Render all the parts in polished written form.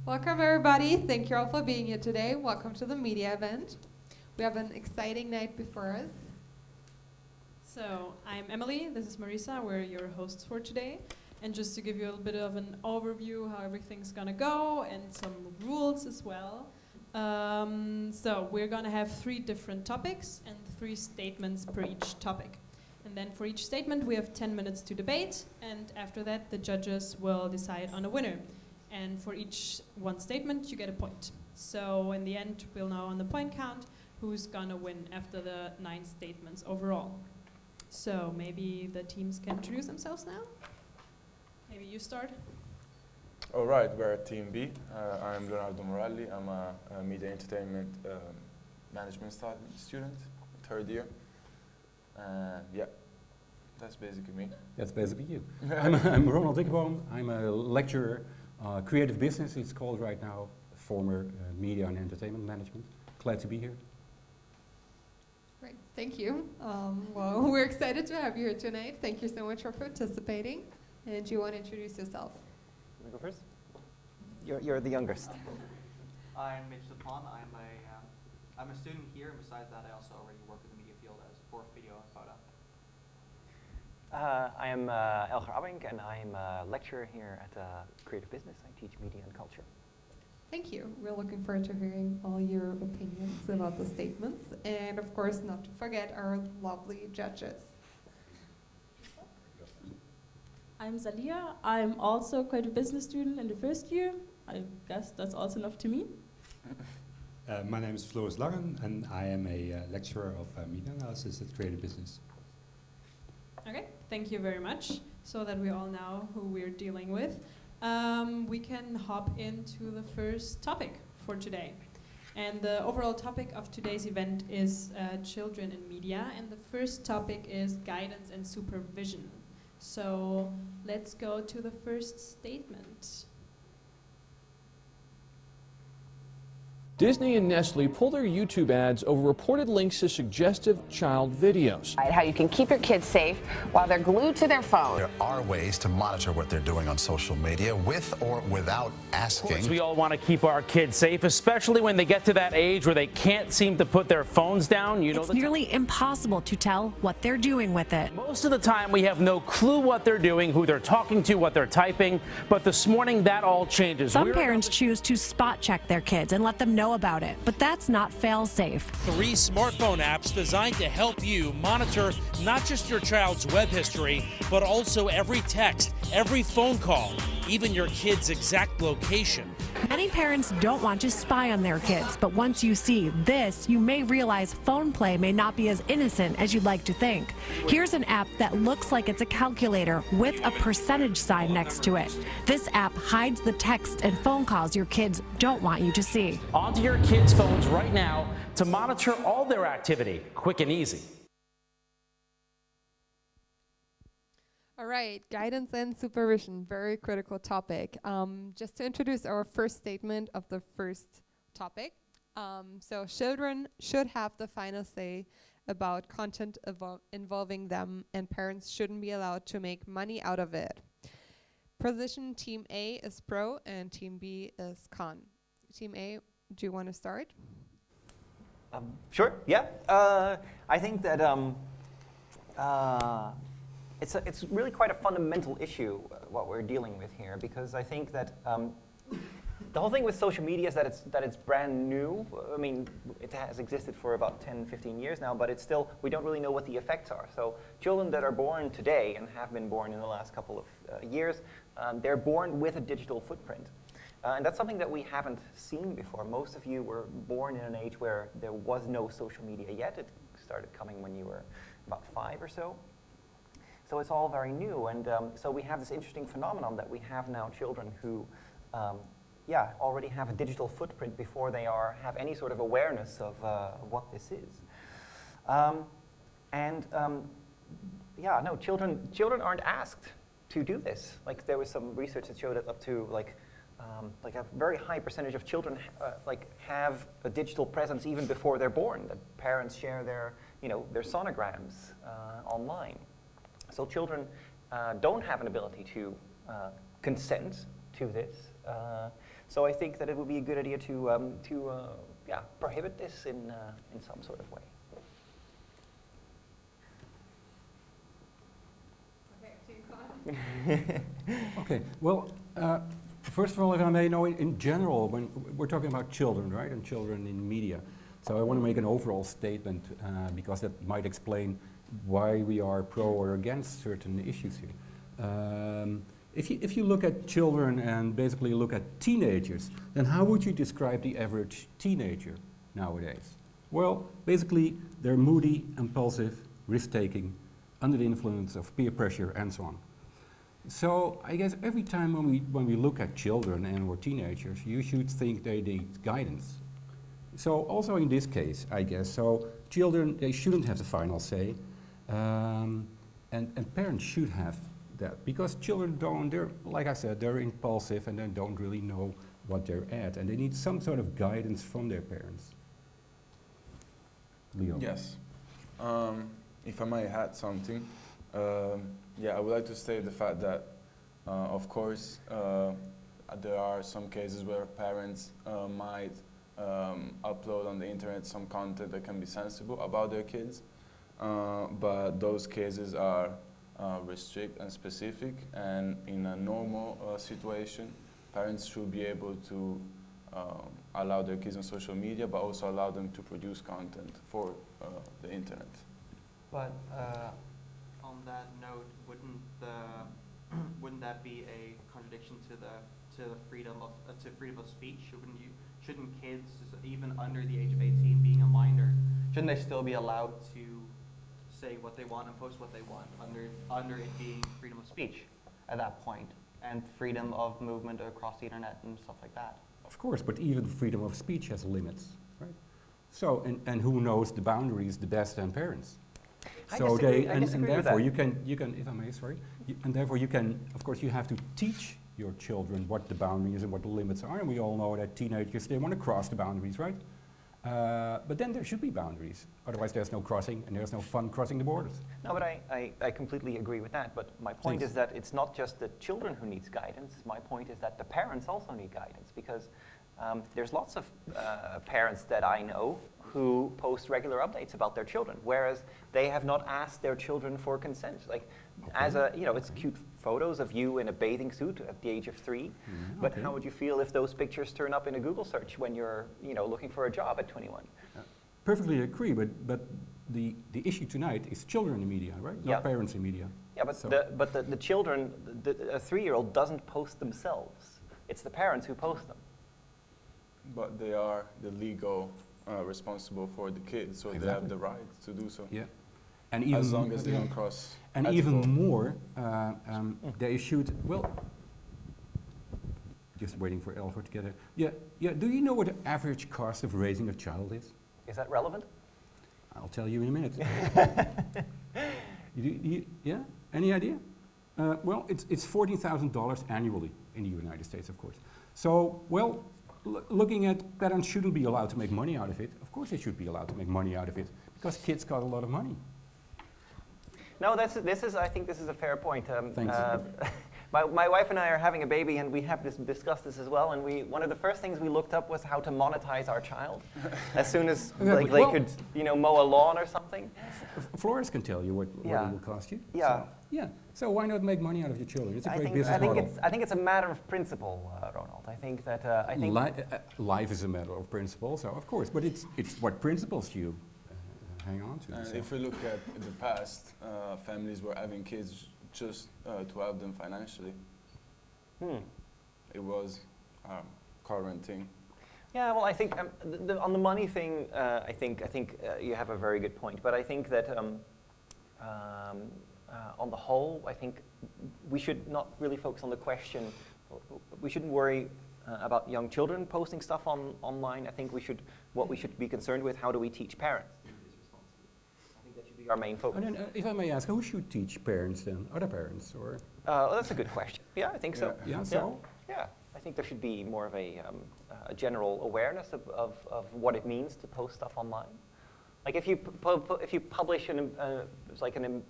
Welcome everybody. Thank you all for being here today. Welcome to the media event. We have an exciting night before us. So I'm Emily, this is Marisa, we're your hosts for today. And just to give you a little bit of an overview how everything's gonna go and some rules as well. So we're gonna have 3 different topics and 3 statements per each topic. And then for each statement we have 10 minutes to debate, and after that the judges will decide on a winner. And for each one statement you get a point. So in the end we'll know on the point count who's gonna win after the 9 statements overall. So maybe the teams can introduce themselves now? Maybe you start. All right, we're at Team B. I'm Leonardo Morelli. I'm a media entertainment management student, 3rd year. Yeah, that's basically me. That's basically you. I'm Ronald Dikboom. I'm a lecturer, creative business it's called right now, former media and entertainment management. Glad to be here. Great, thank you. Well, we're excited to have you here tonight. Thank you so much for participating. And do you want to introduce yourself? Can I go first? You're the youngest. I'm Mitch Dupont. I'm a student here, and besides that, I also already work in the media field for video and photo. I am Elgar Abink, and I'm a lecturer here at Creative Business. I teach media and culture. Thank you. We're looking forward to hearing all your opinions about the statements. And of course, not to forget our lovely judges. I'm Zalia. I'm also a creative business student in the 1st year. I guess that's also enough to me. My name is Floris Langen, and I am a lecturer of media analysis at Creative Business. Okay, thank you very much. So that we all know who we're dealing with. We can hop into the first topic for today. And the overall topic of today's event is children in media. And the first topic is guidance and supervision. So let's go to the first statement. Disney and Nestle pull their YouTube ads over reported links to suggestive child videos. How you can keep your kids safe while they're glued to their phone. There are ways to monitor what they're doing on social media with or without asking. Of course, we all want to keep our kids safe, especially when they get to that age where they can't seem to put their phones down. You know, it's nearly impossible to tell what they're doing with it. Most of the time, we have no clue what they're doing, who they're talking to, what they're typing. But this morning, that all changes. Some parents choose to spot check their kids and let them know about it, but that's not fail-safe. 3 smartphone apps designed to help you monitor not just your child's web history, but also every text, every phone call, even your kid's exact location. Many parents don't want to spy on their kids, but once you see this, you may realize phone play may not be as innocent as you'd like to think. Here's an app that looks like it's a calculator with a percentage sign next to it. This app hides the text and phone calls your kids don't want you to see. Onto your kids' phones right now to monitor all their activity, quick and easy. All right, guidance and supervision, very critical topic. Just to introduce our first statement of the first topic. So children should have the final say about content involving them, and parents shouldn't be allowed to make money out of it. Position Team A is pro and Team B is con. Team A, do you want to start? Sure, yeah. I think that it's really quite a fundamental issue, what we're dealing with here, because I think that the whole thing with social media is that it's brand new. I mean, it has existed for about 10, 15 years now, but it's still, we don't really know what the effects are. So children that are born today and have been born in the last couple of years, they're born with a digital footprint. And that's something that we haven't seen before. Most of you were born in an age where there was no social media yet. It started coming when you were about 5 or so. So it's all very new, and so we have this interesting phenomenon that we have now children who already have a digital footprint before they have any sort of awareness of what this is. Children aren't asked to do this. Like, there was some research that showed that up to like a very high percentage of children have a digital presence even before they're born. That parents share their sonograms online. So children don't have an ability to consent to this. So I think that it would be a good idea to prohibit this in some sort of way. Okay, well, first of all, if I may know, in general, when we're talking about children, right, and children in media, so I want to make an overall statement because that might explain why we are pro or against certain issues here. If you look at children and basically look at teenagers, then how would you describe the average teenager nowadays? Well, basically, they're moody, impulsive, risk-taking, under the influence of peer pressure, and so on. So I guess every time when we look at children and or teenagers, you should think they need guidance. So also in this case, I guess, so children, they shouldn't have the final say, and parents should have that, because children they're, like I said, they're impulsive and they don't really know what they're at, and they need some sort of guidance from their parents. Leo? Yes. If I may add something, I would like to state the fact that, of course, there are some cases where parents might upload on the internet some content that can be sensible about their kids, but those cases are restricted and specific, and in a normal situation, parents should be able to allow their kids on social media, but also allow them to produce content for the internet. But on that note, wouldn't that be a contradiction to the freedom of speech? Shouldn't kids, even under the age of 18, being a minor, shouldn't they still be allowed to say what they want and post what they want under it being freedom of speech at that point, and freedom of movement across the internet and stuff like that? Of course, but even freedom of speech has limits, right? So, and who knows the boundaries the best than parents? So and therefore you can, if I may, sorry, and therefore you can, of course, you have to teach your children what the boundaries and what the limits are, and we all know that teenagers, they want to cross the boundaries, right? But then there should be boundaries, otherwise there's no crossing and there's no fun crossing the borders. No, but I completely agree with that, but my point is that it's not just the children who needs guidance. My point is that the parents also need guidance, because there's lots of parents that I know who post regular updates about their children, whereas they have not asked their children for consent. Like, it's cute photos of you in a bathing suit at the age of 3, but how would you feel if those pictures turn up in a Google search when you're, looking for a job at 21? Perfectly agree, but the issue tonight is children in media, right? Not parents in media. Yeah, but so the children, a 3-year-old doesn't post themselves. It's the parents who post them. But they are the legal responsible for the kids, so they have the right to do so. Yeah, and even as long as they don't cross. And even more, they should. Well, just waiting for Elford to get it. Yeah. Do you know what the average cost of raising a child is? Is that relevant? I'll tell you in a minute. Yeah. Any idea? Well, it's $14,000 annually in the United States, of course. So, well. Looking at parents shouldn't be allowed to make money out of it. Of course they should be allowed to make money out of it, because kids got a lot of money. No, I think this is a fair point. Thanks. My wife and I are having a baby, and we have discussed this as well, and one of the first things we looked up was how to monetize our child. As soon as they could, mow a lawn or something. Flores can tell you what it will cost you. Yeah. So why not make money out of your children? It's a great business model. I think it's a matter of principle, Ronald. I think that life is a matter of principle. So of course, but it's what principles you hang on to. And if we look at the past, families were having kids just to help them financially. It was a current thing. Yeah, well, I think on the money thing, I think you have a very good point. But I think that on the whole, I think we should not really focus on the question. We shouldn't worry about young children posting stuff online. I think what we should be concerned with, how do we teach parents to do this responsibly? I think that should be our main focus. And then, if I may ask, who should teach parents then? Other parents, or? That's a good question. Yeah, I think so. Yeah. So? Yeah, I think there should be more of a general awareness of what it means to post stuff online. Like if you publish an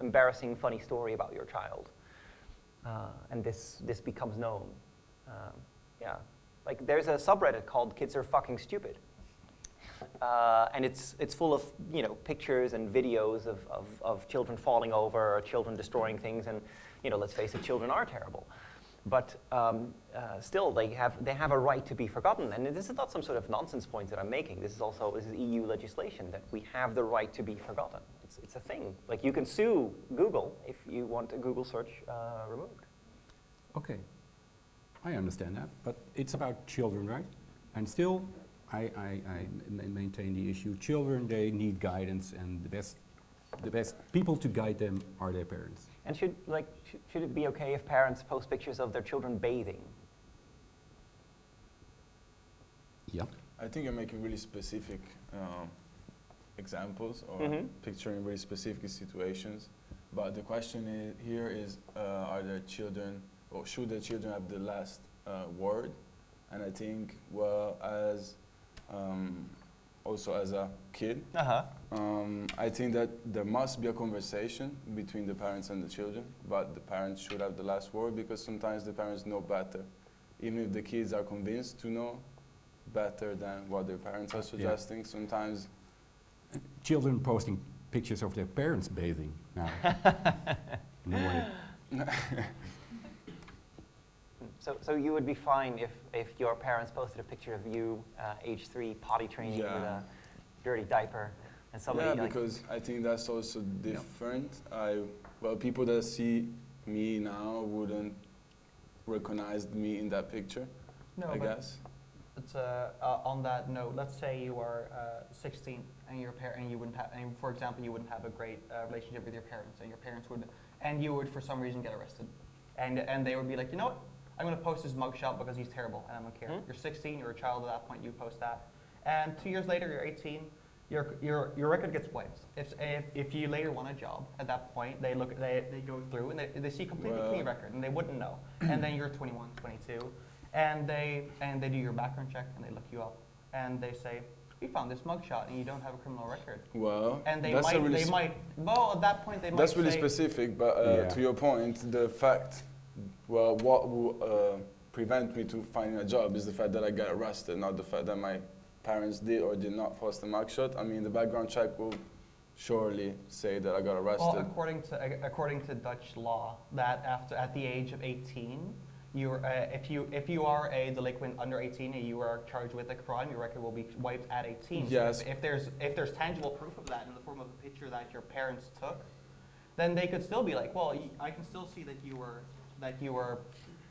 embarrassing, funny story about your child, and this becomes known, Yeah, like there's a subreddit called "Kids Are Fucking Stupid," and it's full of pictures and videos of children falling over or children destroying things, and let's face it, children are terrible. But still, they have a right to be forgotten. And this is not some sort of nonsense point that I'm making. This is EU legislation that we have the right to be forgotten. It's a thing. Like you can sue Google if you want a Google search removed. Okay, I understand that, but it's about children, right? And still, I maintain the issue. Children, they need guidance, and the best people to guide them are their parents. And should it be okay if parents post pictures of their children bathing? Yeah. I think you're making really specific examples or picturing really specific situations. But the question here is, are there children, or should the children have the last word? And I think, well, as also as a kid, I think that there must be a conversation between the parents and the children, but the parents should have the last word, because sometimes the parents know better, even if the kids are convinced to know better than what their parents are suggesting. Sometimes children posting pictures of their parents bathing now. In a way. So you would be fine if your parents posted a picture of you, age 3, potty training with a dirty diaper, and somebody. Yeah, because I think that's also different. Well, people that see me now wouldn't recognize me in that picture. No, I guess. It's on that note. Let's say you are 16 and you wouldn't have, and for example, you wouldn't have a great relationship with your parents, and your parents would, and you would for some reason get arrested, and they would be like, you know what? I'm going to post his mugshot because he's terrible, and I don't care. You're 16, you're a child at that point, you post that. And 2 years later, you're 18, your record gets wiped. If you later want a job, at that point, they go through and they see a completely clean record, and they wouldn't know. And then you're 21, 22, and they do your background check, and they look you up, and they say, we found this mugshot, and you don't have a criminal record. Well, and well, at that point, they might that's really say, specific, but to your point, the fact, well, what will prevent me to finding a job is the fact that I got arrested, not the fact that my parents did or did not post a mugshot. I mean, the background check will surely say that I got arrested. Well, according to Dutch law, that at the age of 18, if you are a delinquent under 18 and you are charged with a crime, your record will be wiped at 18. Yes. So if there's tangible proof of that in the form of a picture that your parents took, then they could still be like, well, I can still see that you were,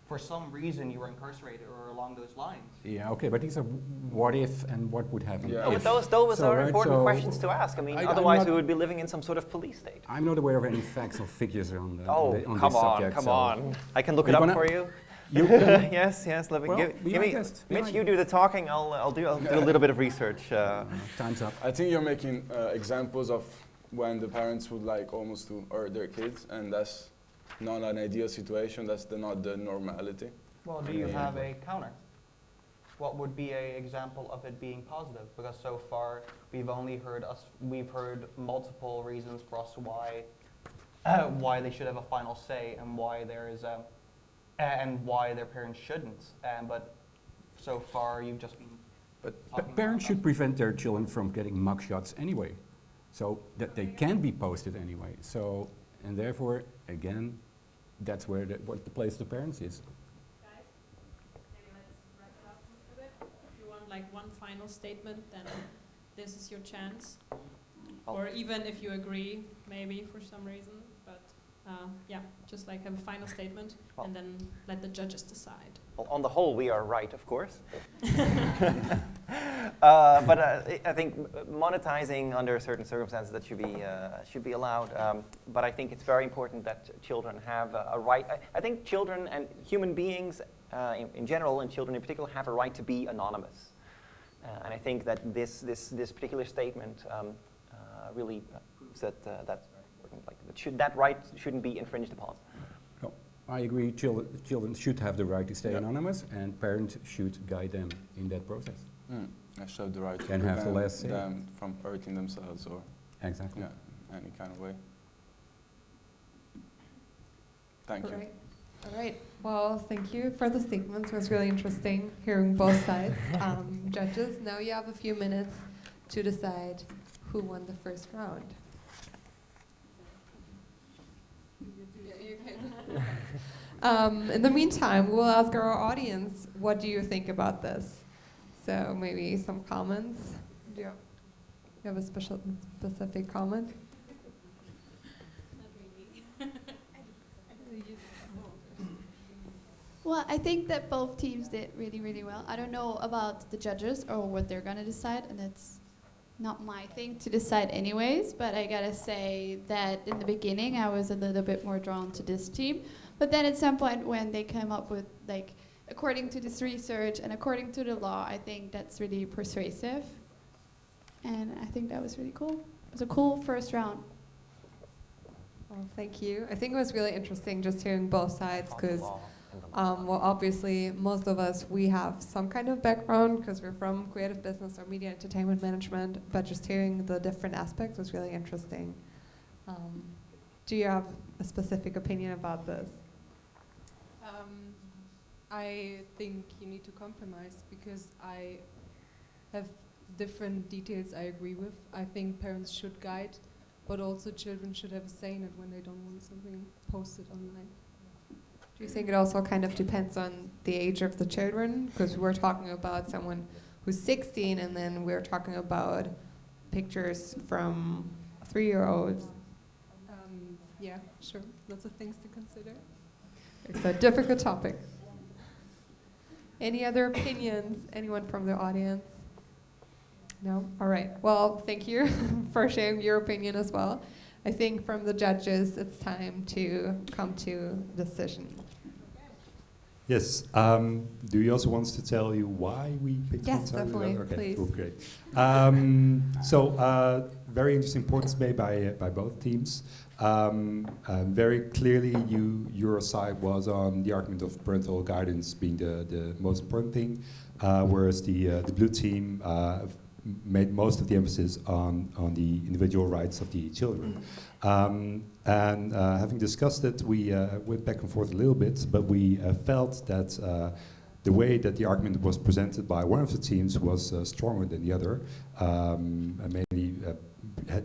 for some reason, you were incarcerated or along those lines. Yeah, okay, but these are what if and what would happen. Yeah. But those are important questions to ask. I mean, otherwise we would be living in some sort of police state. I'm not aware of any facts or figures on the on come this on, subject. Come on. I can look it up for you. Yes. Let me well, give me. Mitch, you it. do the talking. I'll do a little bit of research. Time's up. I think you're making examples of when the parents would like almost to hurt their kids, and that's not an ideal situation. That's not the normality. Well, do you have a counter? What would be an example of it being positive? Because so far we've heard multiple reasons for us why they should have a final say and why there is and why their parents shouldn't. But so far you've just been. But parents should prevent their children from getting mugshots anyway, so that they can be posted anyway. So, and therefore, again, that's where what the place of the parents is. Guys, maybe let's wrap it up a bit. If you want like one final statement, then this is your chance. Or even if you agree, maybe for some reason, but yeah, just like have a final statement and then let the judges decide. Well, on the whole, we are right, of course. But I think monetizing under certain circumstances that should be allowed. But I think it's very important that children have a right. I think children and human beings in general, and children in particular, have a right to be anonymous. And I think that this particular statement really proves that that's very important. Like that right shouldn't be infringed upon. No, I agree. Children should have the right to stay anonymous, and parents should guide them in that process. I should have the right to and have the last say. Them from hurting themselves or exactly any kind of way. Thank you. All right. Well, thank you for the statements. It was really interesting hearing both sides. Judges, now you have a few minutes to decide who won the first round. In the meantime, we'll ask our audience, what do you think about this? So maybe some comments. Do you have a specific comment? Well, I think that both teams did really, really well. I don't know about the judges or what they're going to decide, and it's not my thing to decide anyways, but I gotta say that in the beginning I was a little bit more drawn to this team. But then at some point when they came up with, like, according to this research and according to the law, I think that's really persuasive. And I think that was really cool. It was a cool first round. Well, thank you. I think it was really interesting just hearing both sides because, well, obviously, most of us, we have some kind of background because we're from creative business or media entertainment management, but just hearing the different aspects was really interesting. Do you have a specific opinion about this? I think you need to compromise because I have different details I agree with. I think parents should guide, but also children should have a say in it when they don't want something posted online. Do you think it also kind of depends on the age of the children? Because we're talking about someone who's 16 and then we're talking about pictures from 3-year-olds. Yeah, sure. Lots of things to consider. It's a difficult topic. Any other opinions? Anyone from the audience? No? All right. Well, thank you for sharing your opinion as well. I think from the judges, it's time to come to a decision. Yes. Do you also want us to tell you why we picked one Yes, side or the definitely, other? Okay, please. cool, great. Very interesting points made by both teams. Very clearly, your side was on the argument of parental guidance being the most important thing, whereas the blue team made most of the emphasis on the individual rights of the children. Having discussed it, we went back and forth a little bit, but we felt that the way that the argument was presented by one of the teams was stronger than the other, mainly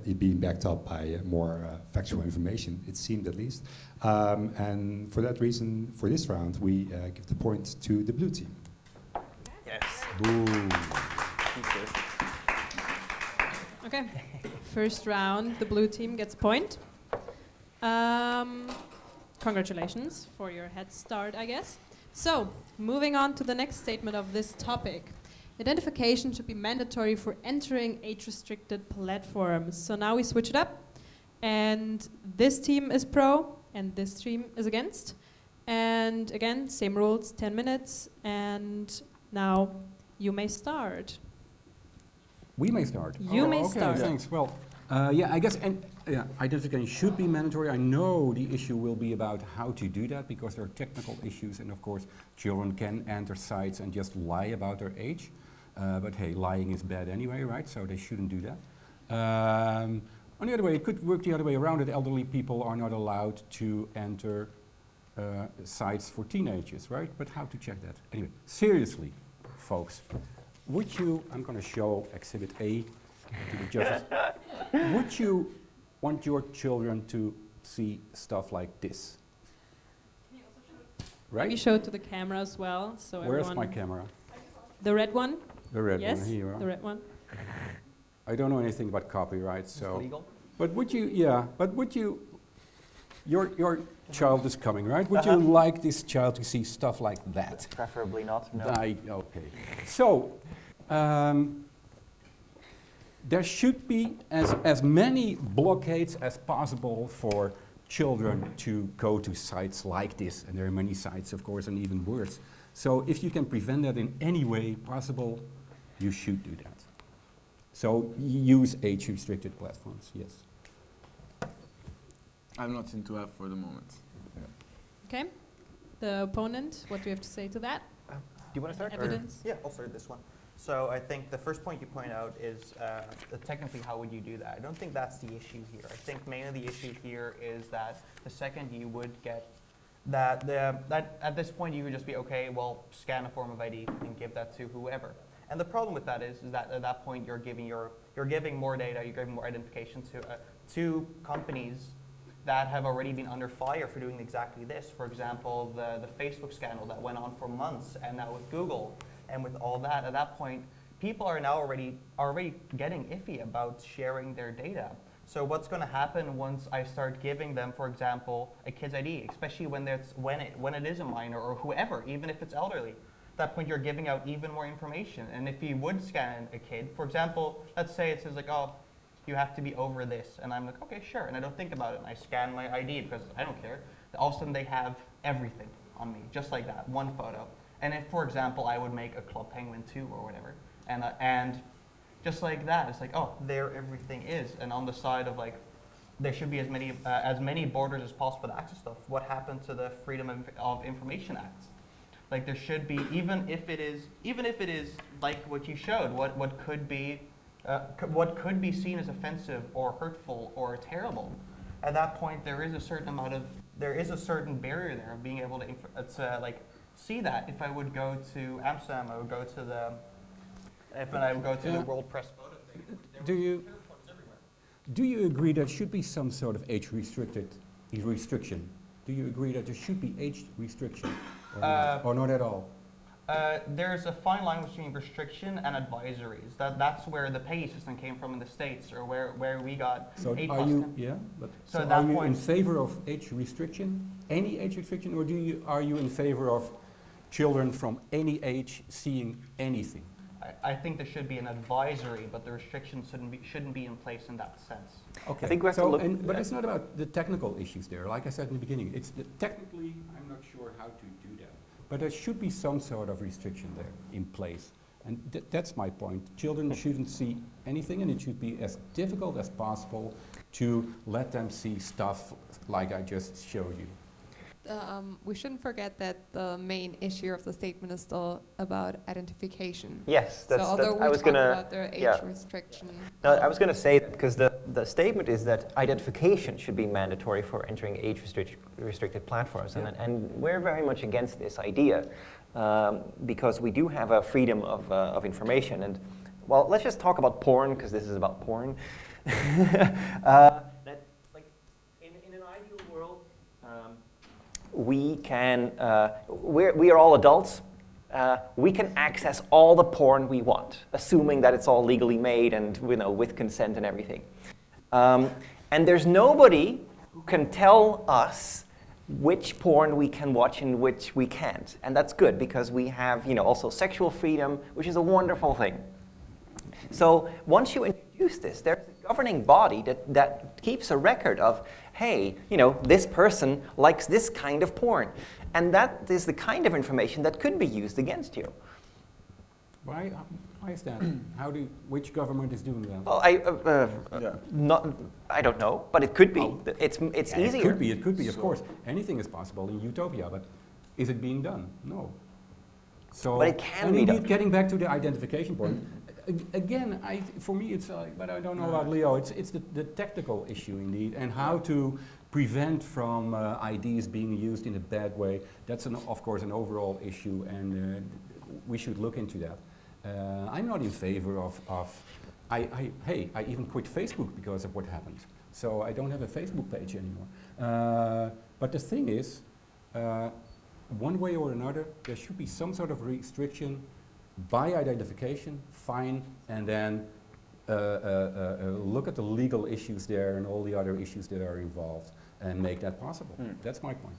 it being backed up by more factual information, it seemed at least. And for that reason, for this round, we give the point to the blue team. Yes. Boom. Okay, first round, the blue team gets a point. Congratulations for your head start, I guess. So, moving on to the next statement of this topic. Identification should be mandatory for entering age-restricted platforms. So now we switch it up, and this team is pro, and this team is against. And again, same rules, 10 minutes, and now you may start. We may start. You may start. Okay, thanks. Well, yeah, I guess identification should be mandatory. I know the issue will be about how to do that because there are technical issues, and of course, children can enter sites and just lie about their age. But hey, lying is bad anyway, right? So they shouldn't do that. On the other way, it could work the other way around, that elderly people are not allowed to enter sites for teenagers, right? But how to check that? Anyway, seriously, folks, would you, I'm going to show Exhibit A to the judges. Would you want your children to see stuff like this? Right? You show it to the camera as well, so Where's everyone. my camera? The red one? The red yes, one here. the red one. I don't know anything about copyright, so. It's legal? But would you, yeah, but would you, your child is coming, right? Would you like this child to see stuff like that? Preferably not, no. Okay. So, there should be as many blockades as possible for children to go to sites like this. And there are many sites, of course, and even worse. So if you can prevent that in any way possible, you should do that. So use age-restricted platforms, yes. I'm not into that for the moment. Okay. The opponent, what do you have to say to that? Do you want to start? Evidence? Yeah, I'll start this one. So I think the first point you point out is technically how would you do that? I don't think that's the issue here. I think mainly the issue here is that the second you would get that at this point you would just be, okay, well, scan a form of ID and give that to whoever. And the problem with that is that at that point you're giving more data, you're giving more identification to companies that have already been under fire for doing exactly this. For example, the Facebook scandal that went on for months, and now with Google, and with all that, at that point, people are now already getting iffy about sharing their data. So what's going to happen once I start giving them, for example, a kid's ID, especially when it is a minor or whoever, even if it's elderly? At that point, you're giving out even more information. And if you would scan a kid, for example, let's say it says like, oh, you have to be over this, and I'm like, okay, sure, and I don't think about it, and I scan my ID because I don't care. All of a sudden, they have everything on me, just like that, one photo. And if, for example, I would make a Club Penguin 2 or whatever, and just like that, it's like, oh, there everything is. And on the side of like, there should be as many borders as possible to access stuff. What happened to the Freedom of Information Act? Like there should be, even if it is like what you showed, what could be seen as offensive or hurtful or terrible. At that point, there is a certain barrier there of being able to like see that. If I would go to Amsterdam, I would go to the World Press Photo thing. Do you agree there should be some sort of age restriction? Do you agree that there should be age restriction, or not at all? There's a fine line between restriction and advisories. That's where the pay system came from in the States, or where we got. So 8 are plus you 10. yeah? So so at that are you in point, favor of age restriction, any age restriction, or are you in favor of children from any age seeing anything? I think there should be an advisory, but the restrictions shouldn't be in place in that sense. Okay. I think we have to look. But it's not about the technical issues there. Like I said in the beginning, technically I'm not sure how to do that. But there should be some sort of restriction there in place. And that's my point. Children shouldn't see anything, and it should be as difficult as possible to let them see stuff like I just showed you. We shouldn't forget that the main issue of the statement is still about identification. Yes, that's. So although I we was talk gonna. about the age Yeah. restriction. No, I was going to say that because the statement is that identification should be mandatory for entering age-restricted platforms, Yeah. and we're very much against this idea because we do have a freedom of information. And well, let's just talk about porn because this is about porn. That, like, in an ideal world, we can. We are all adults. We can access all the porn we want, assuming that it's all legally made and with consent and everything. And there's nobody who can tell us which porn we can watch and which we can't. And that's good because we have also sexual freedom, which is a wonderful thing. So once you introduce this, there's a governing body that keeps a record of, hey, this person likes this kind of porn. And that is the kind of information that could be used against you. Why is that? Which government is doing that? Well, I don't know, but it could be. Oh. It's Yeah, easier. It could be, of course. Anything is possible in utopia, but is it being done? No. So, But it can and be indeed, done. getting back to the identification point, again, for me, it's but I don't know about Leo. It's the technical issue indeed, and how to prevent from IDs being used in a bad way. That's of course an overall issue, and we should look into that. I'm not in favor of I even quit Facebook because of what happened. So I don't have a Facebook page anymore. But the thing is, one way or another, there should be some sort of restriction by identification, fine, and then look at the legal issues there and all the other issues that are involved and make that possible. That's my point.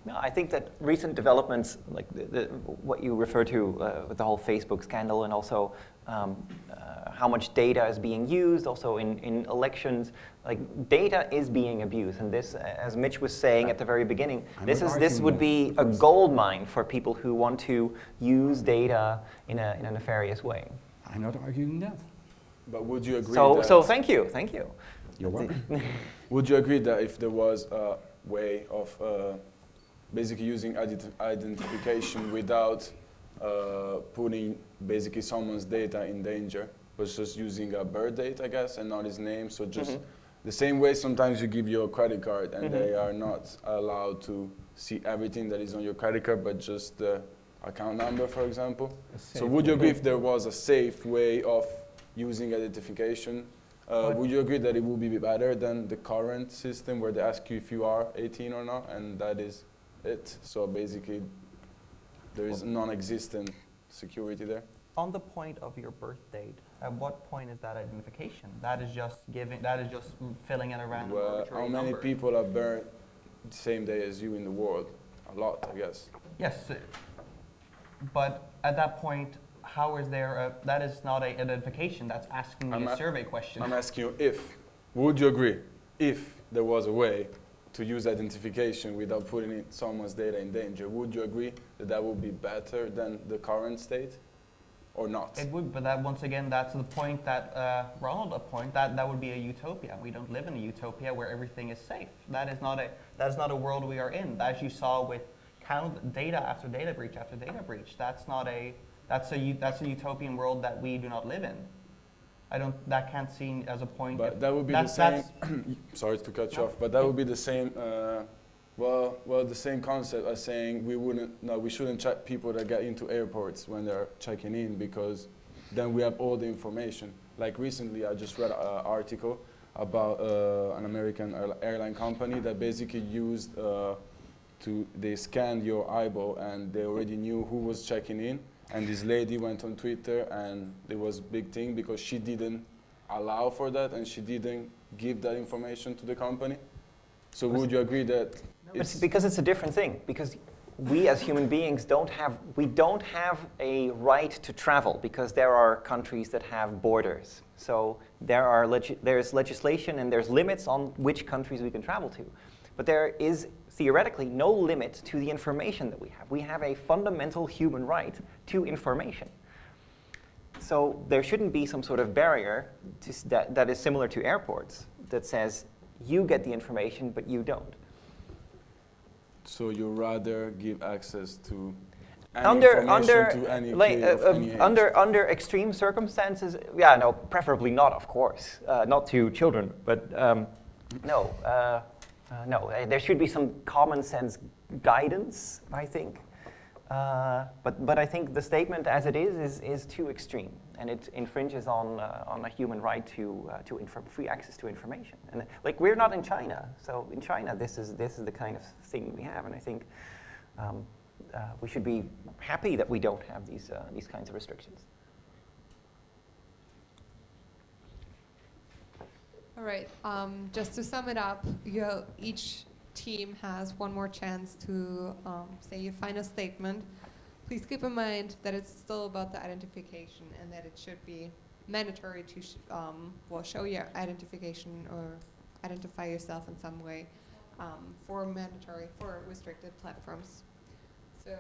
No, I think that recent developments, like what you refer to with the whole Facebook scandal, and also how much data is being used, also in elections, like data is being abused, and this, as Mitch was saying at the very beginning, this would be a gold mine for people who want to use data in a nefarious way. I'm not arguing that. But would you agree So thank you. You're welcome. Would you agree that if there was a way of basically using identification without putting basically someone's data in danger, was just using a birth date, I guess, and not his name, so just The same way sometimes you give your credit card and they are not allowed to see everything that is on your credit card, but just the account number, for example. So would you agree if there was a safe way of using identification? Would you agree that it would be better than the current system where they ask you if you are 18 or not, and that is it? So basically, there is non-existent security there. On the point of your birth date, at what point is that identification? That is just giving. That is just filling in a random arbitrary how many number. people are born the same day as you in the world? A lot, I guess. Yes, but at that point, how is there a? That is not an identification. That's asking me a survey question. I'm asking you if. Would you agree if there was a way to use identification without putting someone's data in danger? Would you agree that that would be better than the current state? Or not? It would, but that once again, that's the point that Ronald point that would be a utopia. We don't live in a utopia where everything is safe. That is not a world we are in. As you saw with data after data breach after data breach, that's a utopian world that we do not live in. That can't seem as a point. But that would be the same. Sorry to cut you off, but that would be the same. The same concept as saying we shouldn't check people that get into airports when they're checking in, because then we have all the information. Like recently, I just read an article about an American airline company that basically used they scanned your eyeball and they already knew who was checking in. And this lady went on Twitter and it was a big thing because she didn't allow for that and she didn't give that information to the company. So would you agree that? It's because it's a different thing. Because we as human beings don't have a right to travel because there are countries that have borders. So there's legislation and there's limits on which countries we can travel to. But there is theoretically no limit to the information that we have. We have a fundamental human right to information. So there shouldn't be some sort of barrier that is similar to airports that says you get the information but you don't. So you rather give access to any under information to any kid of any age? Under extreme circumstances, preferably not, of course, not to children, but no, there should be some common sense guidance, I think. But I think the statement as it is too extreme, and it infringes on a human right to free access to information. And like, we're not in China, so in China this is the kind of thing we have, and I think we should be happy that we don't have these kinds of restrictions. All right. Just to sum it up, each team has one more chance to say your final statement. Please keep in mind that it's still about the identification and that it should be mandatory to show your identification or identify yourself in some way for restricted platforms. So,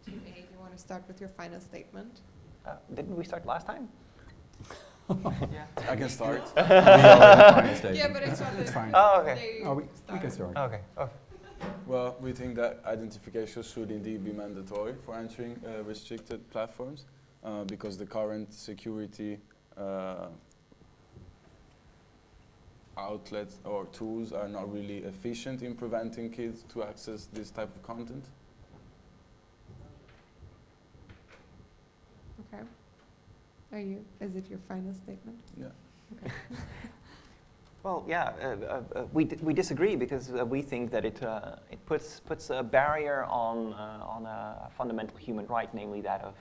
Team A, do you want to start with your final statement? Didn't we start last time? Yeah. I can start. Yeah, but it's fine. Oh, okay. We can start. Okay. Well, we think that identification should indeed be mandatory for entering restricted platforms because the current security outlets or tools are not really efficient in preventing kids to access this type of content. Okay. Is it your final statement? Yeah. Okay. Well, we disagree because we think that it puts a barrier on a fundamental human right, namely that of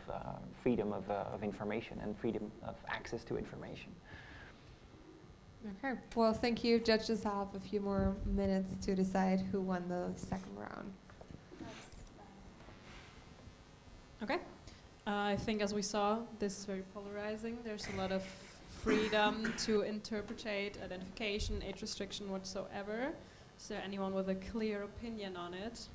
freedom of information and freedom of access to information. Okay. Well, thank you. Judges have a few more minutes to decide who won the second round. Okay. I think, as we saw, this is very polarizing. There's a lot of freedom to interpretate identification, age restriction, whatsoever. Is there anyone with a clear opinion on it?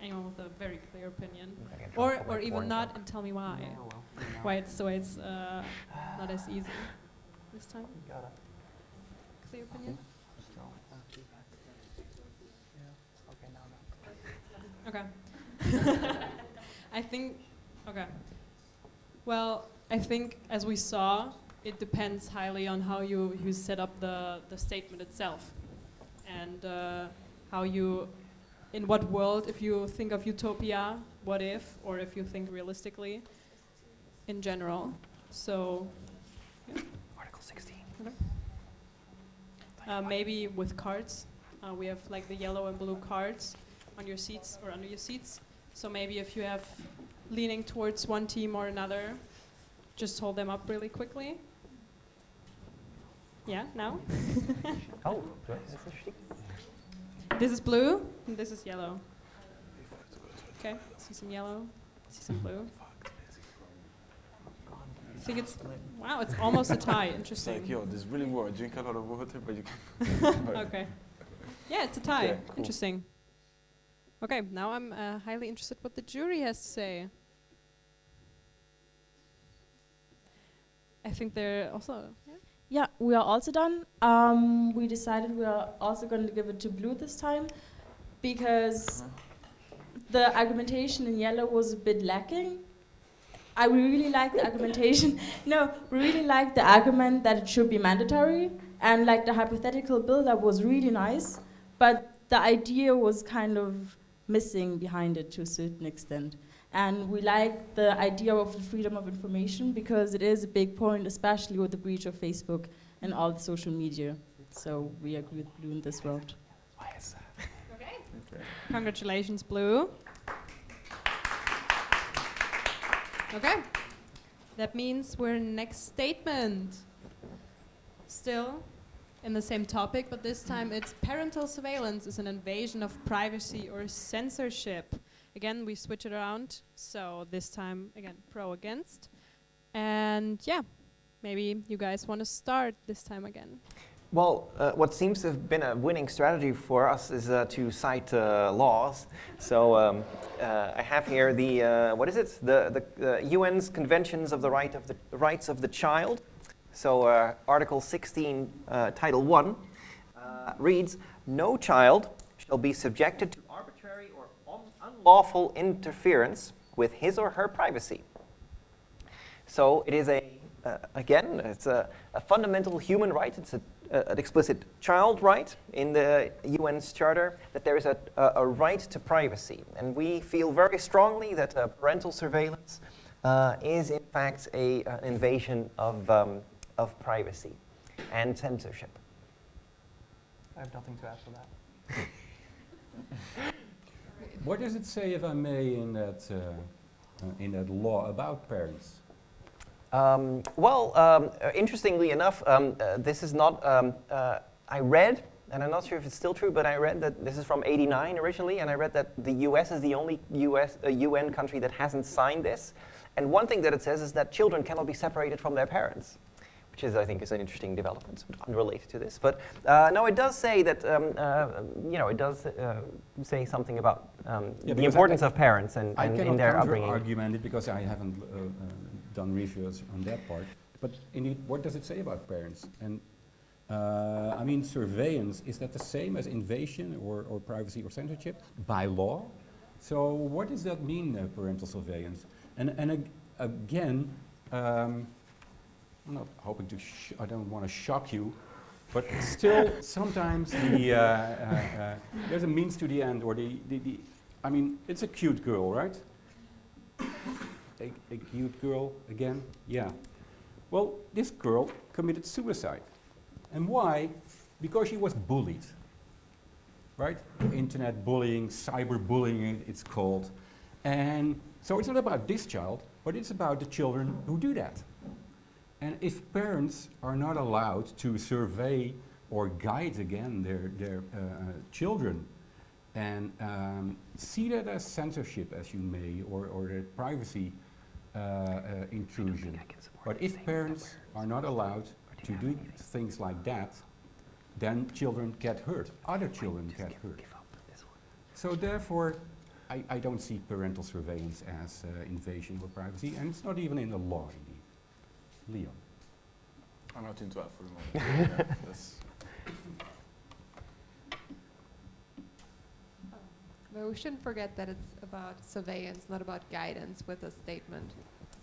Anyone with a very clear opinion? Or even not, and tell me why. Why it's not as easy this time? Clear opinion? Okay. I think, as we saw, it depends highly on how you set up the statement itself, and how you, in what world, if you think of utopia, what if, or if you think realistically in general. So, yeah. Article 16. Maybe with cards. We have like the yellow and blue cards on your seats or under your seats. So maybe if you have leaning towards one team or another, just hold them up really quickly. Yeah, now? Oh, that's interesting. This is blue, and this is yellow. Okay, see some yellow, see some blue. I think it's, wow, it's almost a tie, It's interesting. like, yo, this really water. Drink a lot of water, but you can. Okay. Yeah, it's a tie. Yeah, cool. Interesting. Okay, now I'm highly interested what the jury has to say. I think they're also. Yeah. Yeah, we are also done. We decided we are also going to give it to blue this time because the argumentation in yellow was a bit lacking. I really like the argumentation. No, we really like the argument that it should be mandatory, and like the hypothetical build-up was really nice, but the idea was kind of missing behind it to a certain extent. And we like the idea of the freedom of information because it is a big point, especially with the breach of Facebook and all the social media. So we agree with blue in this round. Okay. Congratulations, blue. Okay. That means we're next statement. Still in the same topic, but this time it's parental surveillance is an invasion of privacy or censorship. Again, we switch it around. So this time, again, pro against. And yeah, maybe you guys want to start this time again. Well, what seems to have been a winning strategy for us is to cite laws. So I have here the what is it? The UN's Conventions of the Rights of the Child. So Article 16, Title 1 reads: "No child shall be subjected to arbitrary or unlawful interference with his or her privacy." So it is again, it's a fundamental human right. It's an explicit child right in the UN's charter, that there is a right to privacy. And we feel very strongly that parental surveillance is in fact an invasion of privacy and censorship. I have nothing to add to that. What does it say, if I may, in that law about parents? Interestingly enough, this is not, I read, and I'm not sure if it's still true, but I read that this is from '89 originally, and I read that the US is the only UN country that hasn't signed this. And one thing that it says is that children cannot be separated from their parents, which is, I think, is an interesting development, unrelated to this. But no, it does say that, it does say something about the importance of parents and in their upbringing. I cannot argument it because I haven't done research on that part. But indeed, what does it say about parents? And I mean, surveillance, is that the same as invasion or privacy or censorship by law? So what does that mean, parental surveillance? And again, I'm not hoping to, I don't want to shock you, but still sometimes there's a means to the end, or I mean, it's a cute girl, right? A cute girl, again, yeah. Well, this girl committed suicide. And why? Because she was bullied, right? Internet bullying, cyberbullying, it's called. And so it's not about this child, but it's about the children who do that. And if parents are not allowed to survey or guide again their children, and see that as censorship, as you may, or their privacy intrusion. But if parents are not allowed to do things like that, then children get hurt. Other children get hurt. So therefore, I don't see parental surveillance as invasion of privacy, and it's not even in the law, indeed. Leon. I'm not into that for the moment. Yeah, that's But we shouldn't forget that it's about surveillance, not about guidance with a statement.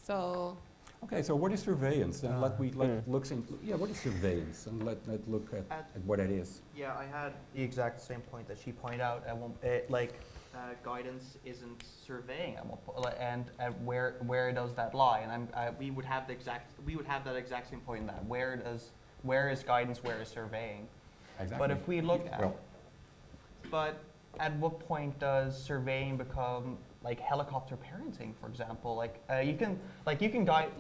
So Okay, so what is surveillance? And let looks into what is surveillance, and let look at what it is. Yeah, I had the exact same point that she pointed out. At one, guidance isn't surveying at one point, and where does that lie? And we would have that exact same point in that. Where is guidance? Where is surveying? Exactly. But if we look at, but at what point does surveying become like helicopter parenting, for example? You can guide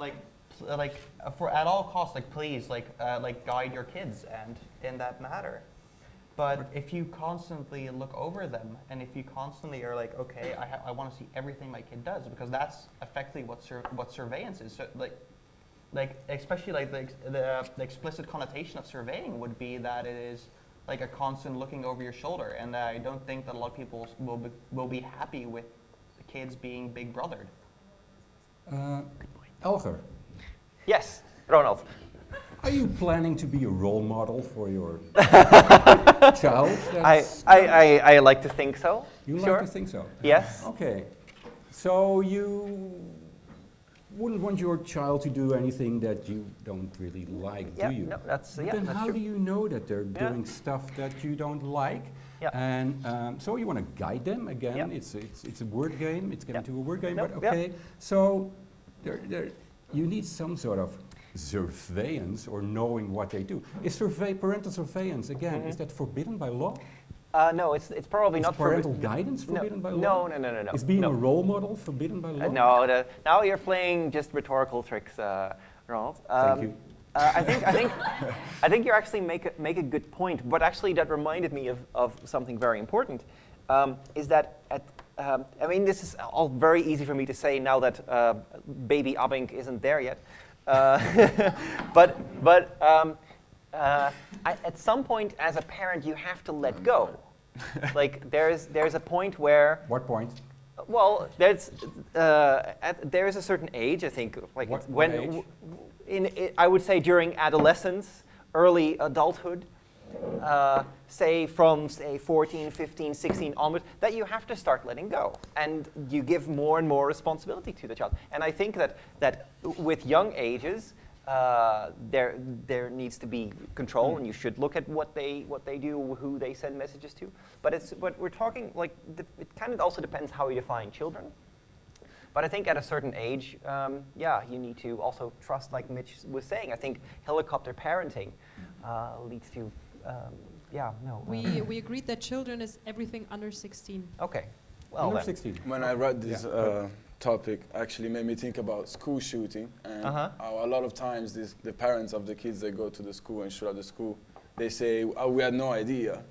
for at all costs, please guide your kids and in that matter. But if you constantly look over them, and if you constantly are like, okay, I want to see everything my kid does, because that's effectively what surveillance is. So especially the explicit connotation of surveying would be that it is like a constant looking over your shoulder, and I don't think that a lot of people will be happy with the kids being big brothered. Elger. Yes, Ronald. Are you planning to be a role model for your child? I like to think so. You sure. like to think so? Yes. Okay. So you wouldn't want your child to do anything that you don't really like, do you? No, that's Then that's how true. do you know that they're doing stuff that you don't like? Yeah. And so you want to guide them again. Yeah. It's a word game. It's getting to a word game. Nope. But okay. So you need some sort of surveillance or knowing what they do. Is parental surveillance again? Is that forbidden by law? No, it's probably not parental guidance forbidden by law? No. Is being a role model forbidden by law? No, now you're playing just rhetorical tricks, Ronald. Thank you. I think you actually make a good point. But actually, that reminded me of something very important. Is that I mean, this is all very easy for me to say now that baby Abink isn't there yet. At some point, as a parent, you have to let go. There's a point where. What point? Well, there is a certain age, I think, what age? I would say during adolescence, early adulthood, say from 14, 15, 16 onwards, that you have to start letting go, and you give more and more responsibility to the child. And I think that with young ages, there needs to be control, and you should look at what they do, who they send messages to. But we're talking it kind of also depends how you define children. But I think at a certain age, you need to also trust, like Mitch was saying. I think helicopter parenting leads to, We agreed that children is everything under 16. Okay. Well, under then. 16. When I read this topic, actually made me think about school shooting, and how a lot of times the parents of the kids that go to the school and shoot at the school, they say, "Oh, we had no idea,"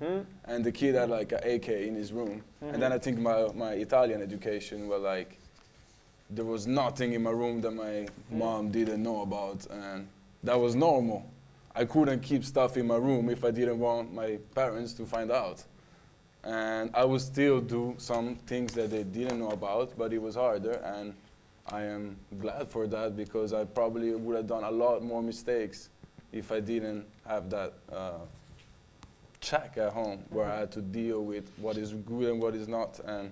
and the kid had like an AK in his room. And then I think my Italian education were like, there was nothing in my room that my mom didn't know about, and that was normal. I couldn't keep stuff in my room if I didn't want my parents to find out. And I would still do some things that they didn't know about, but it was harder, and I am glad for that, because I probably would have done a lot more mistakes if I didn't have that check at home, where I had to deal with what is good and what is not, and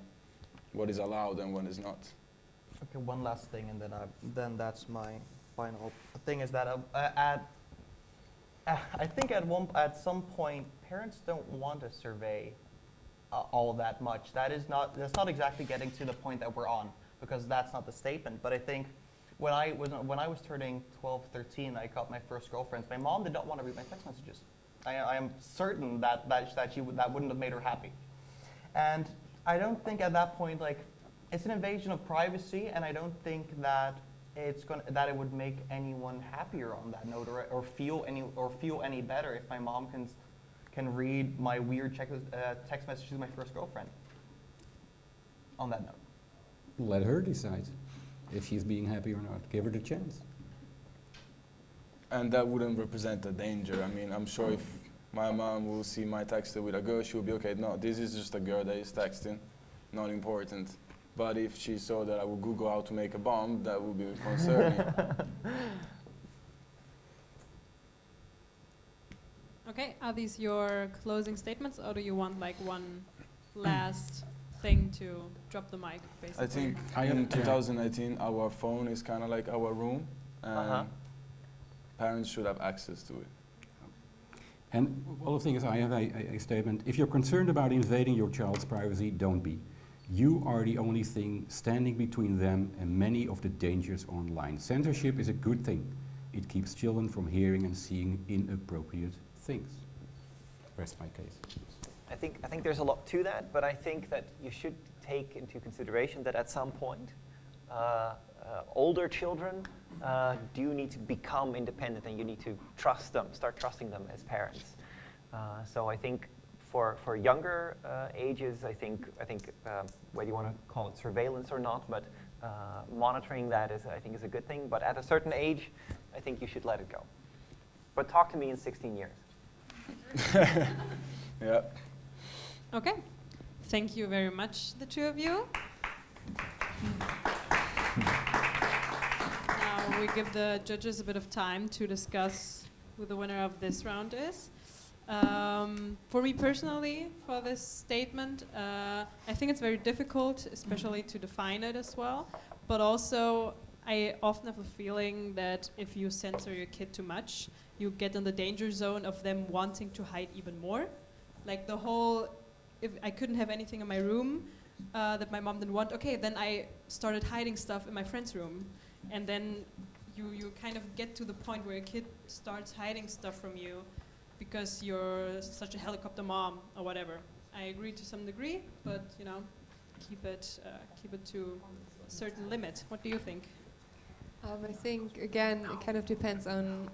what is allowed and what is not. Okay, one last thing, and then that's my final thing. Is that I think at some point parents don't want to survey all that much. That's not exactly getting to the point that we're on, because that's not the statement. But I think when I was turning 12, 13, I got my first girlfriends. My mom did not want to read my text messages. I am certain that wouldn't have made her happy. And I don't think at that point, it's an invasion of privacy, and I don't think that it would make anyone happier on that note, or feel any better if my mom can read my weird text messages to my first girlfriend. On that note, let her decide if she's being happy or not. Give her the chance. And that wouldn't represent a danger. I mean, I'm sure if my mom will see my texter with a girl, she'll be okay. No, this is just a girl that is texting, not important. But if she saw that I would Google how to make a bomb, that would be concerning. Okay, are these your closing statements, or do you want one last thing to drop the mic, basically? I think in 2019, our phone is kind of like our room. and parents should have access to it. And well, the thing is, I have a statement. If you're concerned about invading your child's privacy, don't be. You are the only thing standing between them and many of the dangers online. Censorship is a good thing. It keeps children from hearing and seeing inappropriate things. Rest my case. I think there's a lot to that, but I think that you should take into consideration that at some point, older children do need to become independent, and you need to trust them, start trusting them as parents. So I think for younger ages, I think whether you want to call it surveillance or not, but monitoring that is a good thing. But at a certain age, I think you should let it go. But talk to me in 16 years. Yeah. Okay. Thank you very much, the two of you. Now we give the judges a bit of time to discuss who the winner of this round is. For me personally, for this statement, I think it's very difficult, especially to define it as well. But also, I often have a feeling that if you censor your kid too much, you get in the danger zone of them wanting to hide even more. Like the whole, if I couldn't have anything in my room that my mom didn't want, okay, then I started hiding stuff in my friend's room. And then you kind of get to the point where a kid starts hiding stuff from you because you're such a helicopter mom or whatever. I agree to some degree, but you know, keep it to a certain limit. What do you think? I think, again, it kind of depends on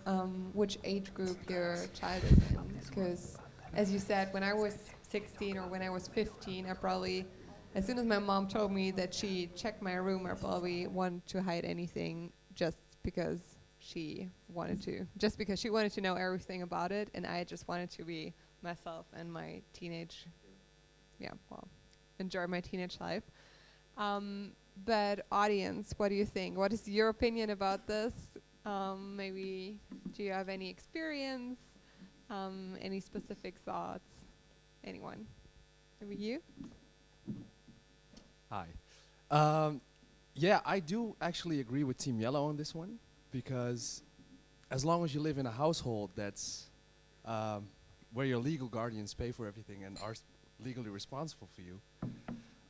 which age group your child is in. Because, as you said, when I was 16 or when I was 15, I probably, as soon as my mom told me that she checked my room, I probably wanted to hide anything just because she wanted to know everything about it, and I just wanted to be myself and my teenage, enjoy my teenage life. But audience, what do you think? What is your opinion about this? Maybe do you have any experience? Any specific thoughts? Anyone? Maybe you? Hi. Yeah, I do actually agree with Team Yellow on this one, because as long as you live in a household that's where your legal guardians pay for everything and are legally responsible for you,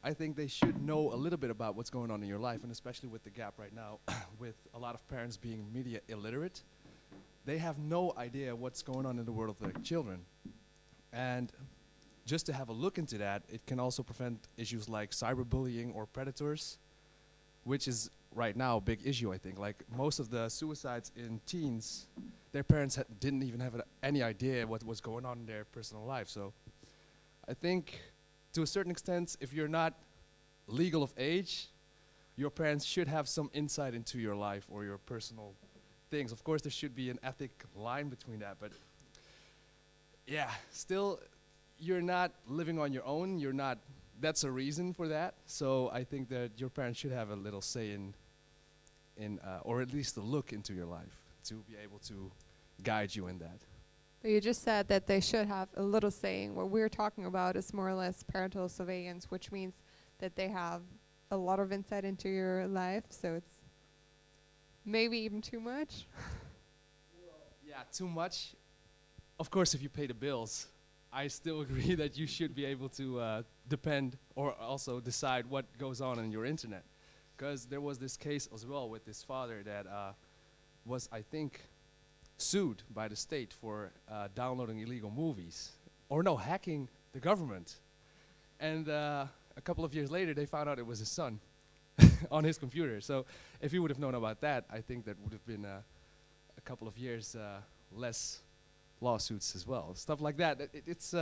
I think they should know a little bit about what's going on in your life, and especially with the gap right now with a lot of parents being media illiterate. They have no idea what's going on in the world of their children. And just to have a look into that, it can also prevent issues like cyberbullying or predators, which is right now a big issue, I think. Like most of the suicides in teens, their parents didn't even have any idea what was going on in their personal life. So I think to a certain extent, if you're not legal of age, your parents should have some insight into your life or your personal things. Of course, there should be an ethic line between that, but yeah, still, you're not living on your own. You're not, that's a reason for that. So I think that your parents should have a little say in or at least a look into your life to be able to guide you in that. But you just said that they should have a little say. What we're talking about is more or less parental surveillance, which means that they have a lot of insight into your life, so it's maybe even too much. Yeah, too much. Of course, if you pay the bills, I still agree that you should be able to depend or also decide what goes on your internet. Because there was this case as well with this father that was, I think, sued by the state for downloading illegal movies, or no, hacking the government. And a couple of years later, they found out it was his son on his computer. So if he would have known about that, I think that would have been a couple of years less lawsuits as well. Stuff like that. It's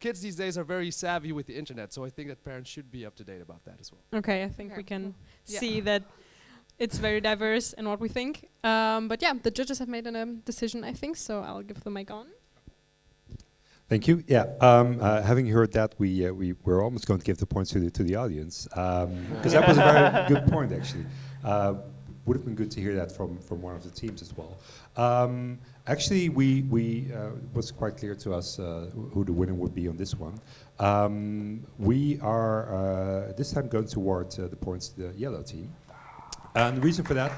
kids these days are very savvy with the internet, so I think that parents should be up to date about that as well. Okay, I think we can see that it's very diverse in what we think. But yeah, the judges have made a decision, I think, so I'll give the mic on. Thank you. Yeah, having heard that, we were almost going to give the points to the audience, because that was a very good point, actually. Would have been good to hear that from one of the teams as well. Actually, we was quite clear to us who the winner would be on this one. We are this time going toward the points to the yellow team. And the reason for that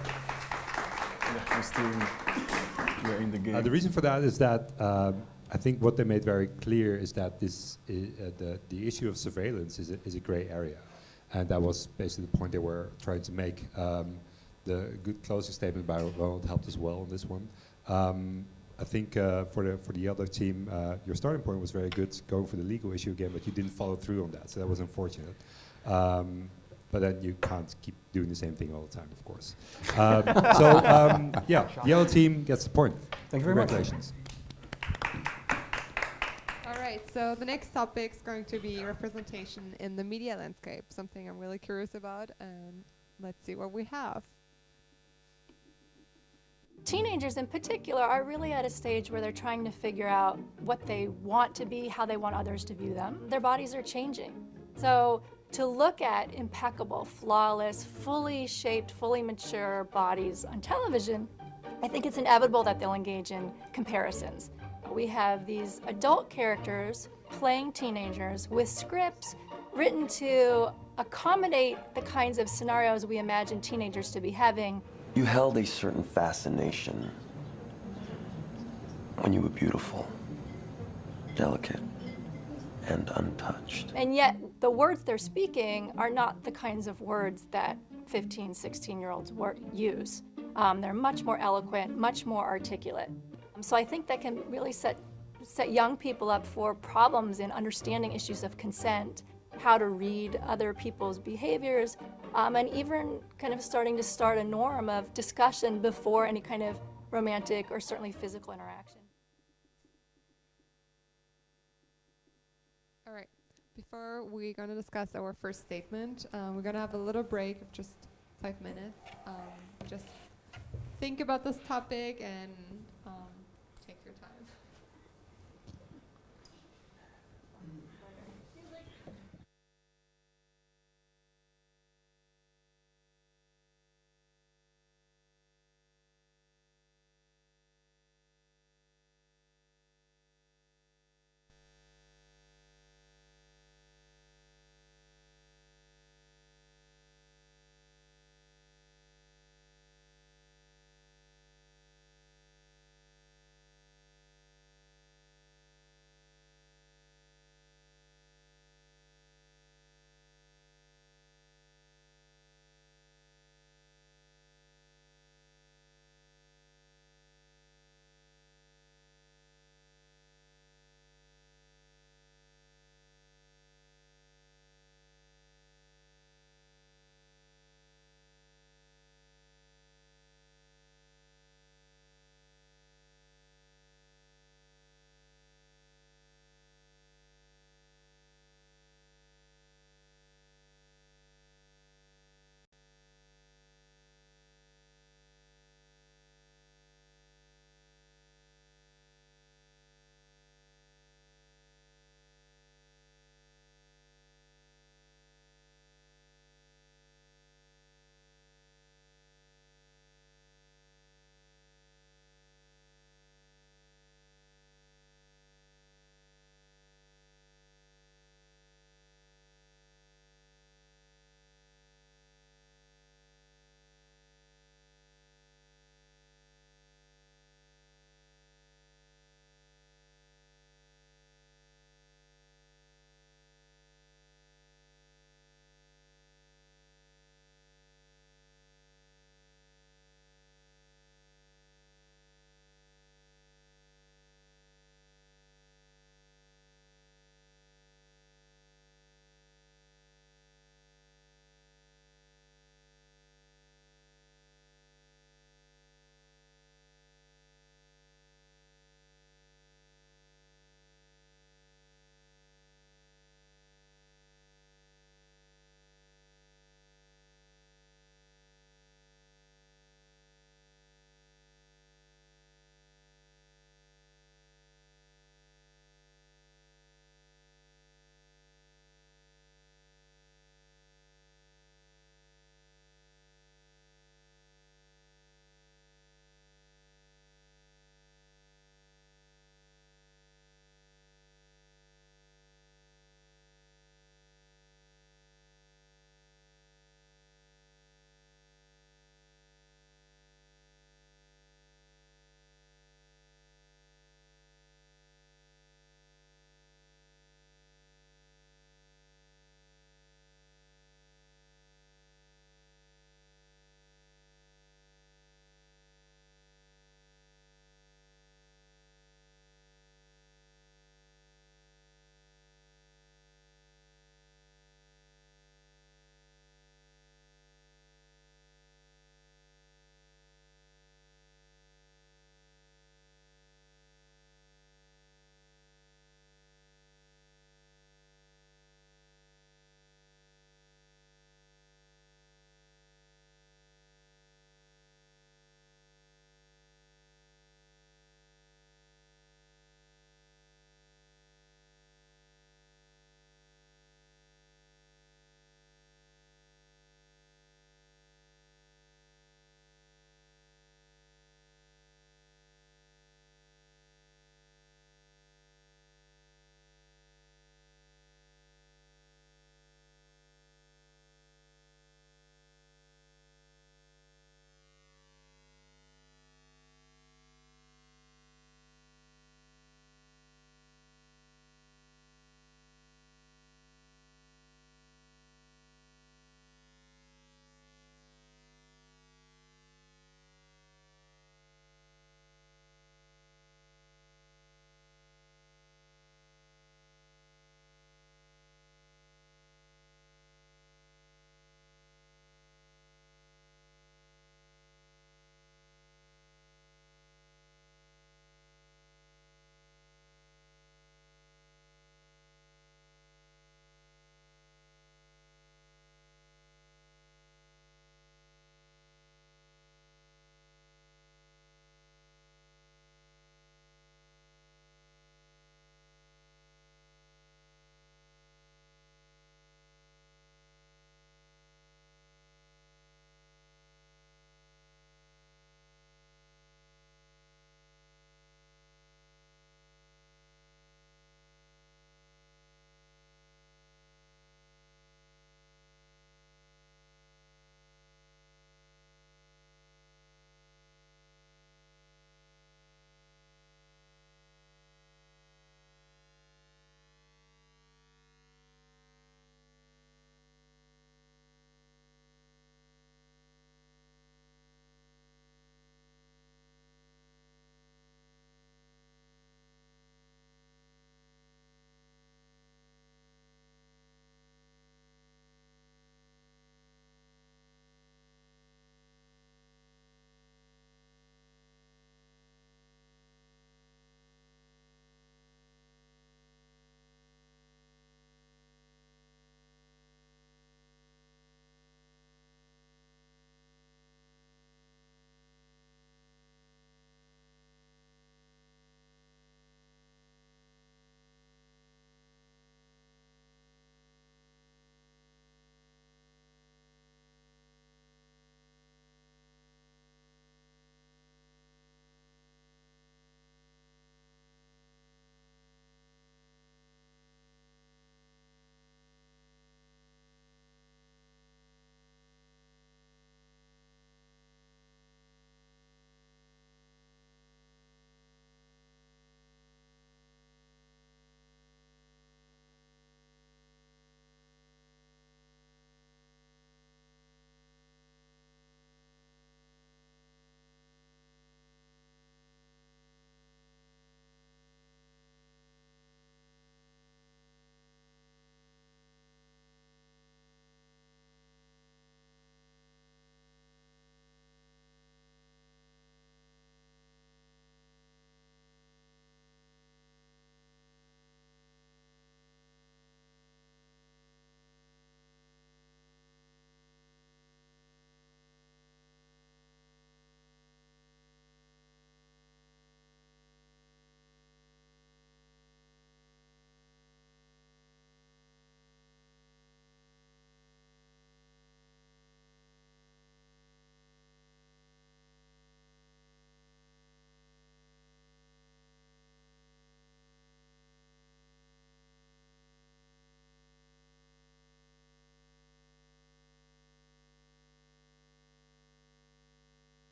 Yeah, we're in the game. The reason for that is that I think what they made very clear is that the issue of surveillance is a gray area, and that was basically the point they were trying to make. The good closing statement by Ronald helped as well on this one. I think for the other team, your starting point was very good, going for the legal issue again, but you didn't follow through on that, so that was unfortunate. But then you can't keep doing the same thing all the time, of course. Yeah, the yellow team gets the point. Thank you very much. Congratulations. All right, so the next topic is going to be representation in the media landscape, something I'm really curious about, and let's see what we have. Teenagers in particular are really at a stage where they're trying to figure out what they want to be, how they want others to view them. Their bodies are changing. So to look at impeccable, flawless, fully shaped, fully mature bodies on television, I think it's inevitable that they'll engage in comparisons. We have these adult characters playing teenagers with scripts written to accommodate the kinds of scenarios we imagine teenagers to be having. You held a certain fascination when you were beautiful, delicate, and untouched. And yet, the words they're speaking are not the kinds of words that 15, 16-year-olds use. They're much more eloquent, much more articulate. So I think that can really set young people up for problems in understanding issues of consent, how to read other people's behaviors, and even kind of starting to start a norm of discussion before any kind of romantic or certainly physical interaction. All right, before we're going to discuss our first statement, we're going to have a little break of just 5 minutes. Just think about this topic and take your time.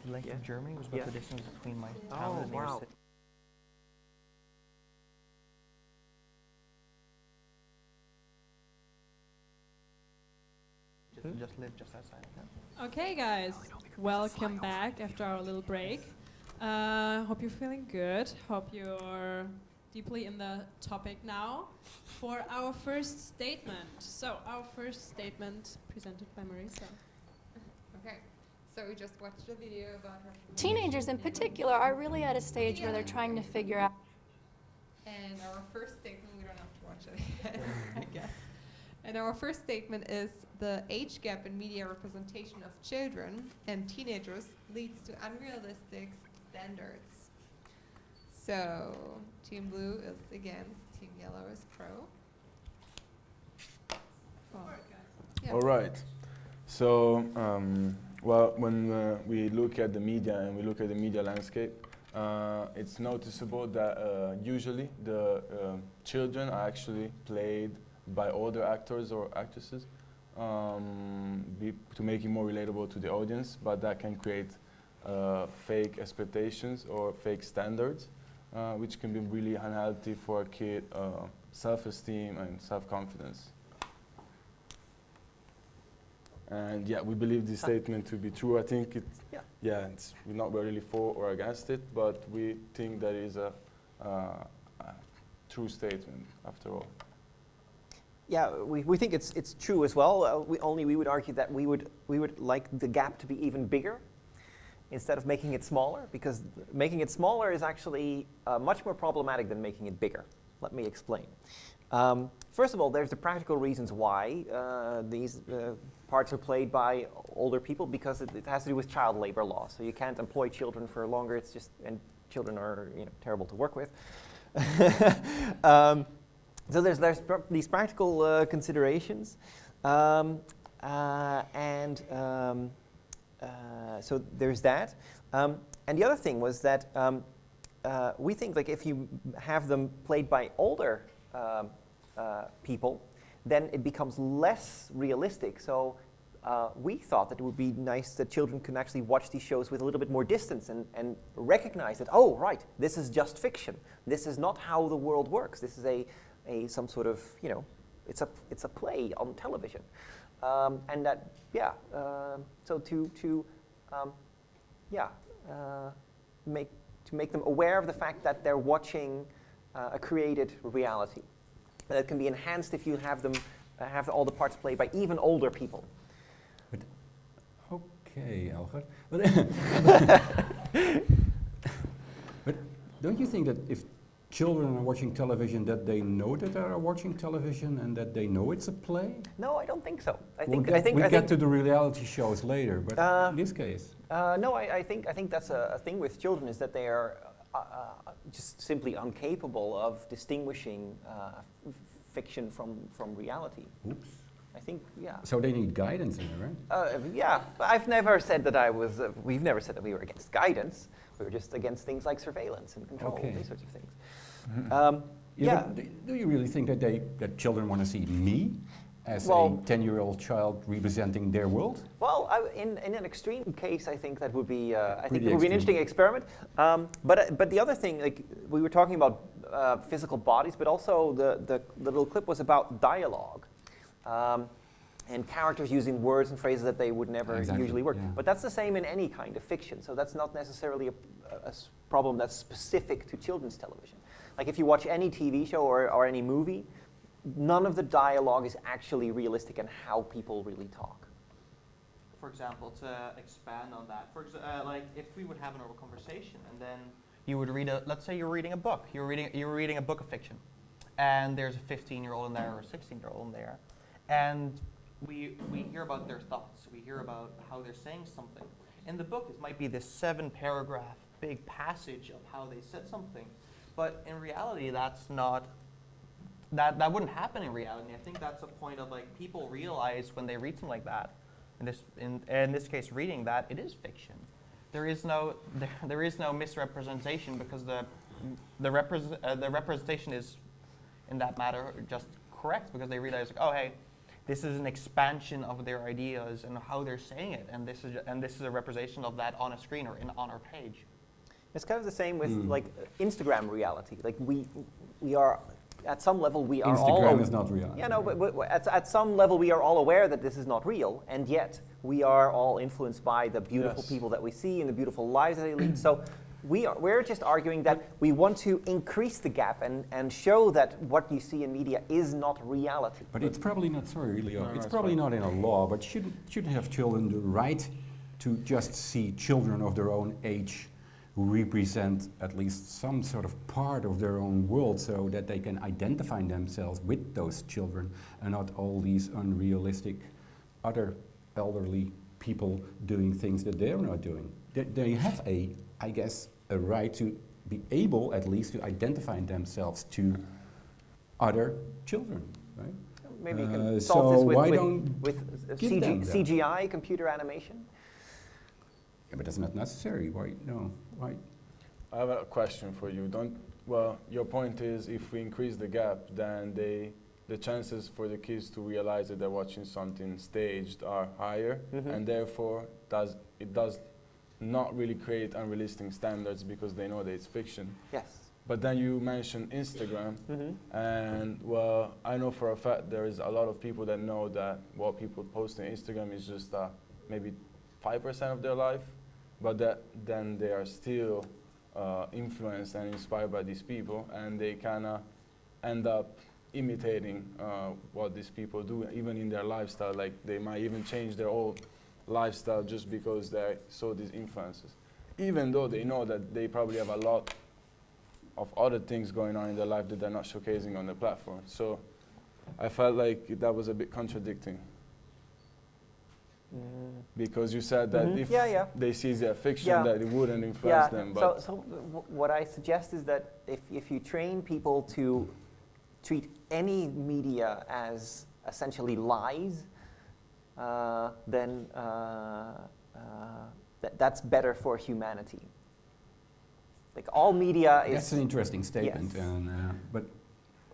the length of Germany was about the distance between my town and the nearest city. Just live just outside of town. Okay, guys, welcome back after our little break. Hope you're feeling good. Hope you're deeply in the topic now for our first statement. So, our first statement presented by Marisa. Okay, so we just watched a video about her. Teenagers in particular are really at a stage where they're trying to figure out. And our first statement, we don't have to watch it again, I guess. And our first statement is the age gap in media representation of children and teenagers leads to unrealistic standards. So, Team Blue is against, Team Yellow is pro. All right. So, well, when we look at the media and we look at the media landscape, it's noticeable that usually the children are actually played by older actors or actresses to make it more relatable to the audience, but that can create fake expectations or fake standards, which can be really unhealthy for a kid self-esteem and self-confidence. And yeah, we believe this statement to be true. I think we're not really for or against it, but we think that is a true statement after all. Yeah, we think it's true as well. We would argue that we would like the gap to be even bigger instead of making it smaller, because making it smaller is actually much more problematic than making it bigger. Let me explain. First of all, there's the practical reasons why these parts are played by older people, because it has to do with child labor law. So you can't employ children for longer. It's just, and children are terrible to work with. So there's these practical considerations, so there's that. And the other thing was that we think, like, if you have them played by older people, then it becomes less realistic. So we thought that it would be nice that children can actually watch these shows with a little bit more distance and recognize that, oh, right, this is just fiction. This is not how the world works. This is some sort of, it's a play on television, and that, so to make them aware of the fact that they're watching a created reality, and that can be enhanced if you have them have all the parts played by even older people. But, okay, Alger. But don't you think that if children are watching television, that they know that they are watching television and that they know it's a play? No, I don't think so. I think get to the reality shows later, but in this case, no. I think that's a thing with children, is that they are just simply incapable of distinguishing fiction from reality. Oops. I think, yeah. So they need guidance in it, right? Yeah, I've never said that I was. We've never said that we were against guidance. We were just against things like surveillance and control, these sorts of things. Mm-hmm. Do you really think that children want to see me as a 10-year-old child representing their world? Well, in an extreme case, I think that would be. I think it would be an interesting experiment. But the other thing, like, we were talking about physical bodies, but also the little clip was about dialogue. And characters using words and phrases that they would never usually work. Yeah. But that's the same in any kind of fiction, so that's not necessarily a problem that's specific to children's television. Like, if you watch any TV show or any movie, none of the dialogue is actually realistic in how people really talk. For example, to expand on that, like, if we would have a normal conversation and then you would read let's say you're reading a book, you're reading a book of fiction, and there's a 15-year-old in there or a 16-year-old in there, and we hear about their thoughts. We hear about how they're saying something. In the book, it might be this 7-paragraph big passage of how they said something, but in reality, that's not. That wouldn't happen in reality. I think that's a point of, like, people realize when they read something like that, in this case, reading that, it is fiction. There is no misrepresentation, because the representation is, in that matter, just correct, because they realize, like, oh, hey, this is an expansion of their ideas and how they're saying it, and this is a representation of that on a screen or on our page. It's kind of the same with like Instagram reality. Like we are at some level we are all Instagram is not reality. Yeah, no, but at some level we are all aware that this is not real, and yet we are all influenced by the beautiful people that we see and the beautiful lives that they lead. So we're just arguing that we want to increase the gap and show that what you see in media is not reality. But it's probably not, sorry, Leo, it's probably not in a law, but shouldn't have children the right to just see children of their own age who represent at least some sort of part of their own world so that they can identify themselves with those children and not all these unrealistic other elderly people doing things that they're not doing. They have I guess, a right to be able at least to identify themselves to other children, right? Maybe you can solve this with give them that? CGI, computer animation? Yeah, but that's not necessary. Why? No. Why? I have a question for you. Well, your point is if we increase the gap, then the chances for the kids to realize that they're watching something staged are higher, and therefore it does not really create unrealistic standards because they know that it's fiction. Yes. But then you mentioned Instagram, and well, I know for a fact there is a lot of people that know that what people post on Instagram is just maybe 5% of their life, but then they are still influenced and inspired by these people, and they kind of end up imitating what these people do, even in their lifestyle. Like they might even change their whole lifestyle just because they saw these influences, even though they know that they probably have a lot of other things going on in their life that they're not showcasing on the platform. So I felt like that was a bit contradicting. Because you said that if they see their fiction, that it wouldn't influence them. But so what I suggest is that if you train people to treat any media as essentially lies, then that's better for humanity. Like all media is... That's an interesting statement. Yes. But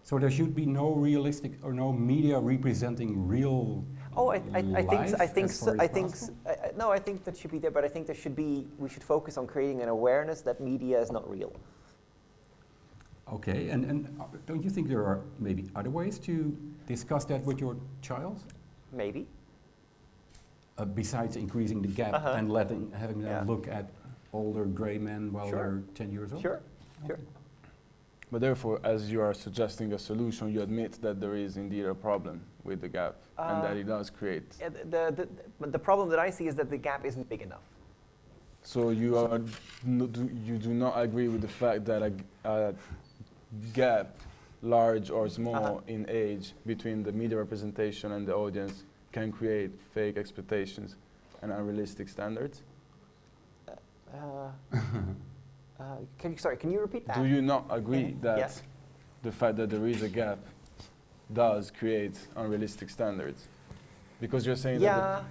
so there should be no realistic or no media representing real. Oh, I think that should be there, but I think we should focus on creating an awareness that media is not real. Okay, and don't you think there are maybe other ways to discuss that with your child? Maybe. Besides increasing the gap and having them look at older gray men while they're 10 years old? Sure. But therefore, as you are suggesting a solution, you admit that there is indeed a problem with the gap and that it does create. The problem that I see is that the gap isn't big enough. So you do not agree with the fact that a gap, large or small in age, between the media representation and the audience can create fake expectations and unrealistic standards? Can you repeat that? Do you not agree that the fact that there is a gap does create unrealistic standards? Because you're saying that...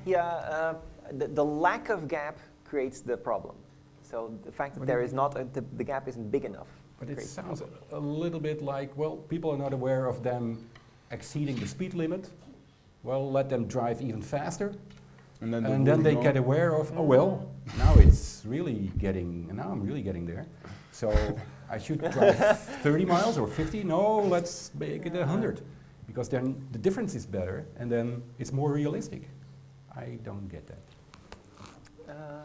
The lack of gap creates the problem. So the fact that there is not, the gap isn't big enough. But it sounds a little bit like, well, people are not aware of them exceeding the speed limit. Well, let them drive even faster. And then they get aware of, oh well, now I'm really getting there. So I should drive 30 miles or 50? No, let's make it 100. Because then the difference is better and then it's more realistic. I don't get that.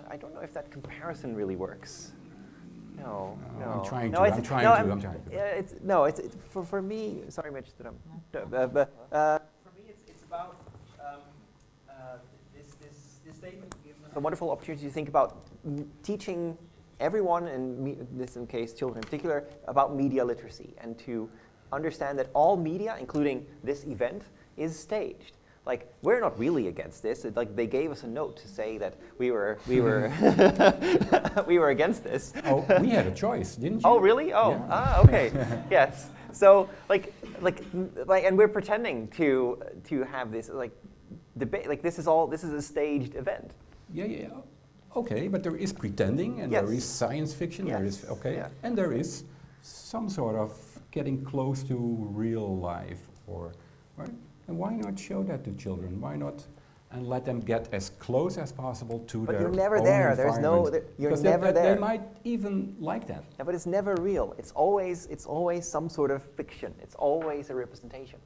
I don't know if that comparison really works. No. I'm trying to. For me, sorry Mitch, for me it's about this statement gives us a wonderful opportunity to think about teaching everyone, and in this case children in particular, about media literacy and to understand that all media, including this event, is staged. Like, we're not really against this. Like, they gave us a note to say that we were we were against this. Oh, we had a choice, didn't you? Oh, really? Oh, yeah. Okay. Yes. So, and we're pretending to have this debate. Like, this is a staged event. Yeah. Okay, but there is pretending, and there is science fiction. There is and there is some sort of getting close to real life, or right. And why not show that to children? Why not and let them get as close as possible to But their you're never own there. There's no. environment? You're Because never there. They might even like that. Yeah, but it's never real. It's always some sort of fiction. It's always a representation.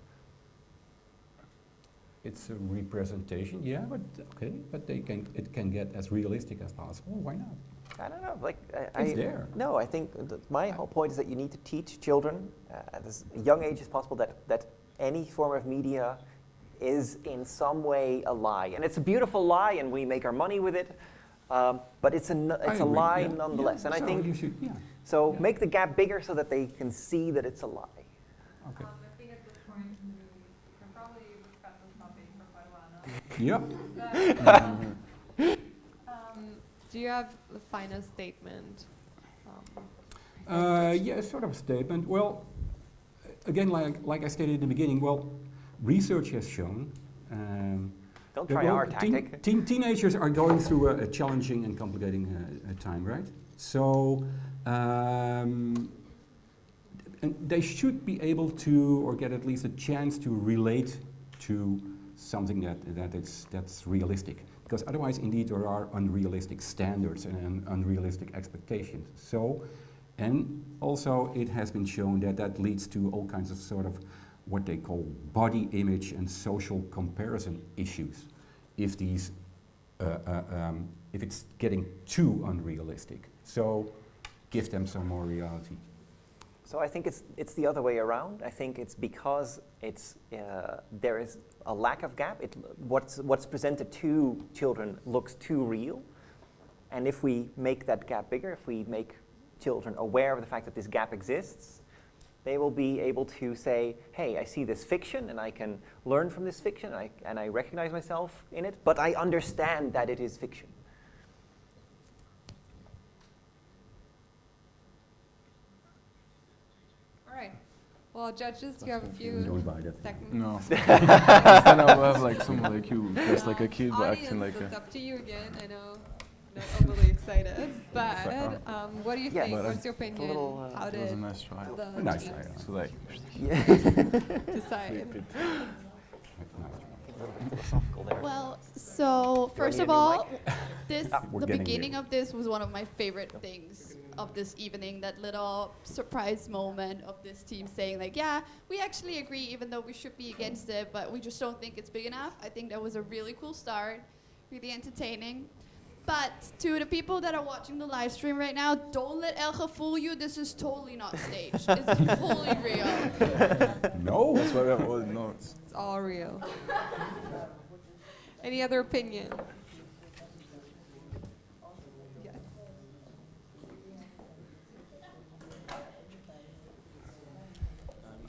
It's a representation, yeah, but okay, but it can get as realistic as possible. Why not? I don't know. Like It's there. No, I think my whole point is that you need to teach children at as young age as possible that any form of media is in some way a lie, and it's a beautiful lie, and we make our money with it. But it's a agree, lie yeah, nonetheless, yeah. and I So think you should, yeah. so. Make the gap bigger so that they can see that it's a lie. Okay. I think at this point we can probably discuss this topic for quite a while now. Yep. Do you have the final statement? Yeah, sort of a statement. Well, again, like I stated in the beginning, well, research has shown. Don't that, try well, our tactic. Teenagers are going through a challenging and complicating time, right? So, and they should be able to, or get at least a chance to relate to something that's realistic. Because otherwise, indeed, there are unrealistic standards and unrealistic expectations. So, and also it has been shown that that leads to all kinds of sort of what they call body image and social comparison issues. If these, if it's getting too unrealistic. So, give them some more reality. So I think it's the other way around. I think it's because there is a lack of gap. What's presented to children looks too real, and if we make that gap bigger, if we make children aware of the fact that this gap exists, they will be able to say, "Hey, I see this fiction, and I can learn from this fiction, and I recognize myself in it, but I understand that it is fiction." Well, judges, you have a few seconds. No. Then I'll have like someone like you, just like a kid, but acting like It's a. up to you again. I know, not overly excited, but what do you think? What's your opinion? How It did was a nice try. the Nice teams try. So like. decide? Philosophical there. Well, so first need of a new all, mic? We're the getting beginning there. of this was one of my favorite things of this evening. That little surprise moment of this team saying like, "Yeah, we actually agree, even though we should be against it, but we just don't think it's big enough." I think that was a really cool start, really entertaining. But to the people that are watching the live stream right now, don't let Elge fool you. This is totally not staged. It's fully real. No. That's why we have all the notes. It's all real. Any other opinion? Yes.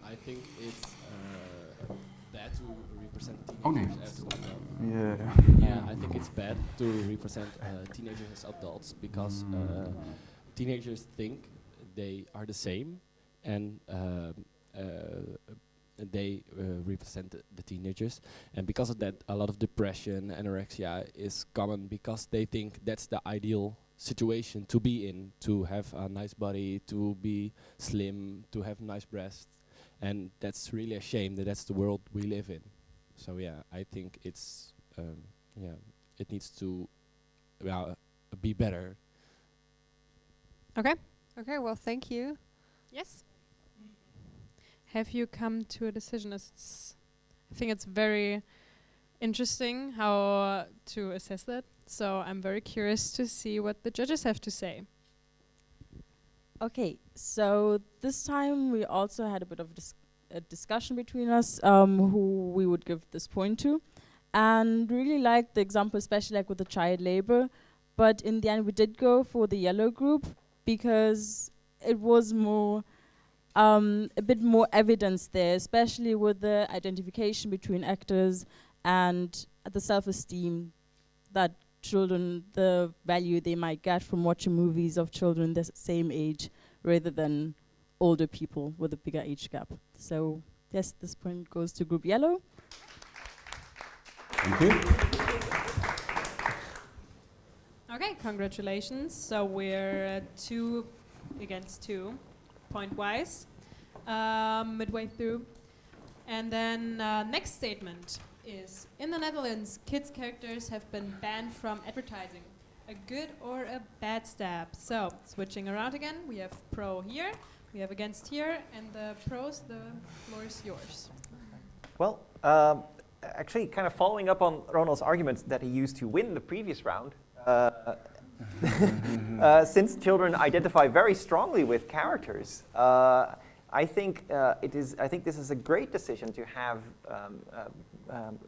I think it's bad to represent Oh, no. teenagers as Yeah. I think it's bad to represent teenagers as adults because teenagers think they are the same, and they represent the teenagers, and because of that, a lot of depression, anorexia is common because they think that's the ideal situation to be in, to have a nice body, to be slim, to have nice breasts, and that's really a shame that that's the world we live in. So yeah, I think it's it needs to be better. Okay. Okay. Well, thank you. Yes. Have you come to a decision? I think it's very interesting how to assess that. So I'm very curious to see what the judges have to say. Okay, so this time we also had a bit of a discussion between us who we would give this point to, and really liked the example, especially like with the child labor. But in the end, we did go for the yellow group because it was more a bit more evidence there, especially with the identification between actors and the self-esteem that children, the value they might get from watching movies of children the same age rather than older people with a bigger age gap. So yes, this point goes to group yellow. Thank you. Okay, congratulations. So we're 2 against 2, point-wise, midway through. And then next statement is, in the Netherlands, kids' characters have been banned from advertising. A good or a bad step? So, switching around again, we have pro here, we have against here, and the pros, the floor is yours. Well, actually, kind of following up on Ronald's argument that he used to win the previous round, since children identify very strongly with characters, I think this is a great decision to have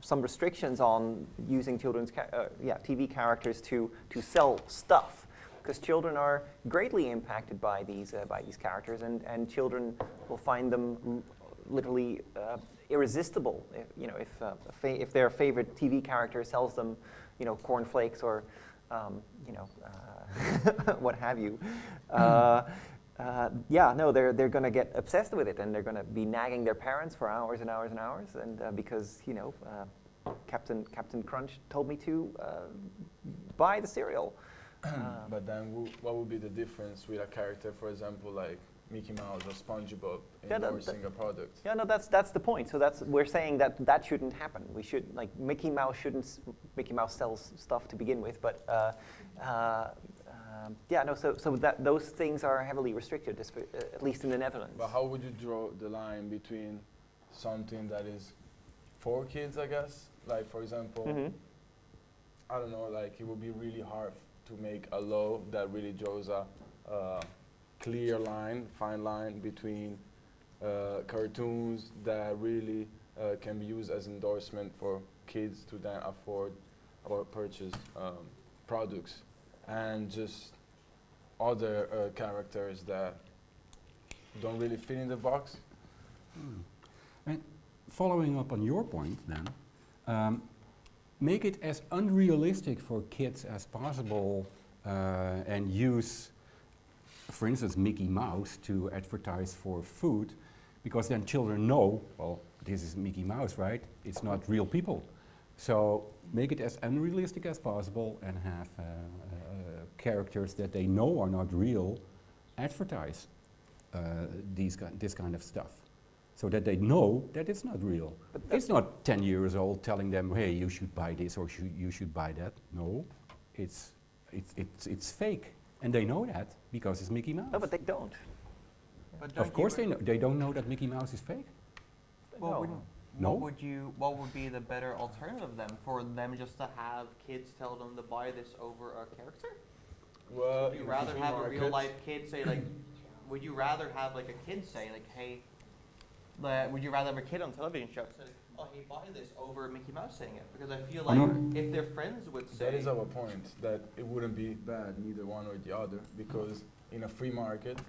some restrictions on using children's TV characters to sell stuff, because children are greatly impacted by these characters, and children will find them literally irresistible. If their favorite TV character sells them, cornflakes or what have you. They're going to get obsessed with it, and they're going to be nagging their parents for hours and hours and hours, and because Captain Crunch told me to buy the cereal. But then, what would be the difference with a character, for example, like Mickey Mouse or SpongeBob endorsing a product? Yeah, no, that's the point. So we're saying that shouldn't happen. We should, like, Mickey Mouse sells stuff to begin with, but those things are heavily restricted, at least in the Netherlands. But how would you draw the line between something that is for kids, I guess? Like, for example, I don't know, like, it would be really hard to make a law that really draws a clear line, fine line between cartoons that really can be used as endorsement for kids to then afford or purchase products, and just other characters that don't really fit in the box. And following up on your point then, make it as unrealistic for kids as possible and use, for instance, Mickey Mouse to advertise for food, because then children know, well, this is Mickey Mouse, right? It's not real people. So make it as unrealistic as possible and have characters that they know are not real advertise this kind of stuff, so that they know that it's not real. But it's not 10 years old telling them, hey, you should buy this or you should buy that. No, it's fake, and they know that because it's Mickey Mouse. No, but they don't. But of course they know. They don't know that Mickey Mouse is fake. Well, no. What would be the better alternative then, for them just to have kids tell them to buy this over a character? Well, would you rather have a real life kid say, like, would you rather have like a kid say, like, hey, would you rather have a kid on television show say, oh, hey, buy this over Mickey Mouse saying it? Because I feel like if their friends would say... That is our point, that it wouldn't be bad, neither one or the other, because in a free market,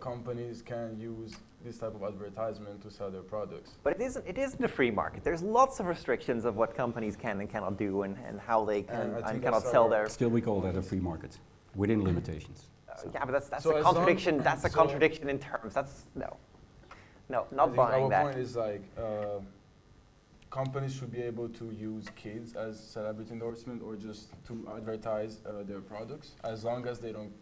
companies can use this type of advertisement to sell their products. But it isn't a free market. There's lots of restrictions of what companies can and cannot do, and how they can and cannot sell their... Still, we call that a free market, within limitations. Yeah, but that's a contradiction. That's a contradiction in terms. That's not buying that. Our point is, like, companies should be able to use kids as celebrity endorsement or just to advertise their products, as long as they don't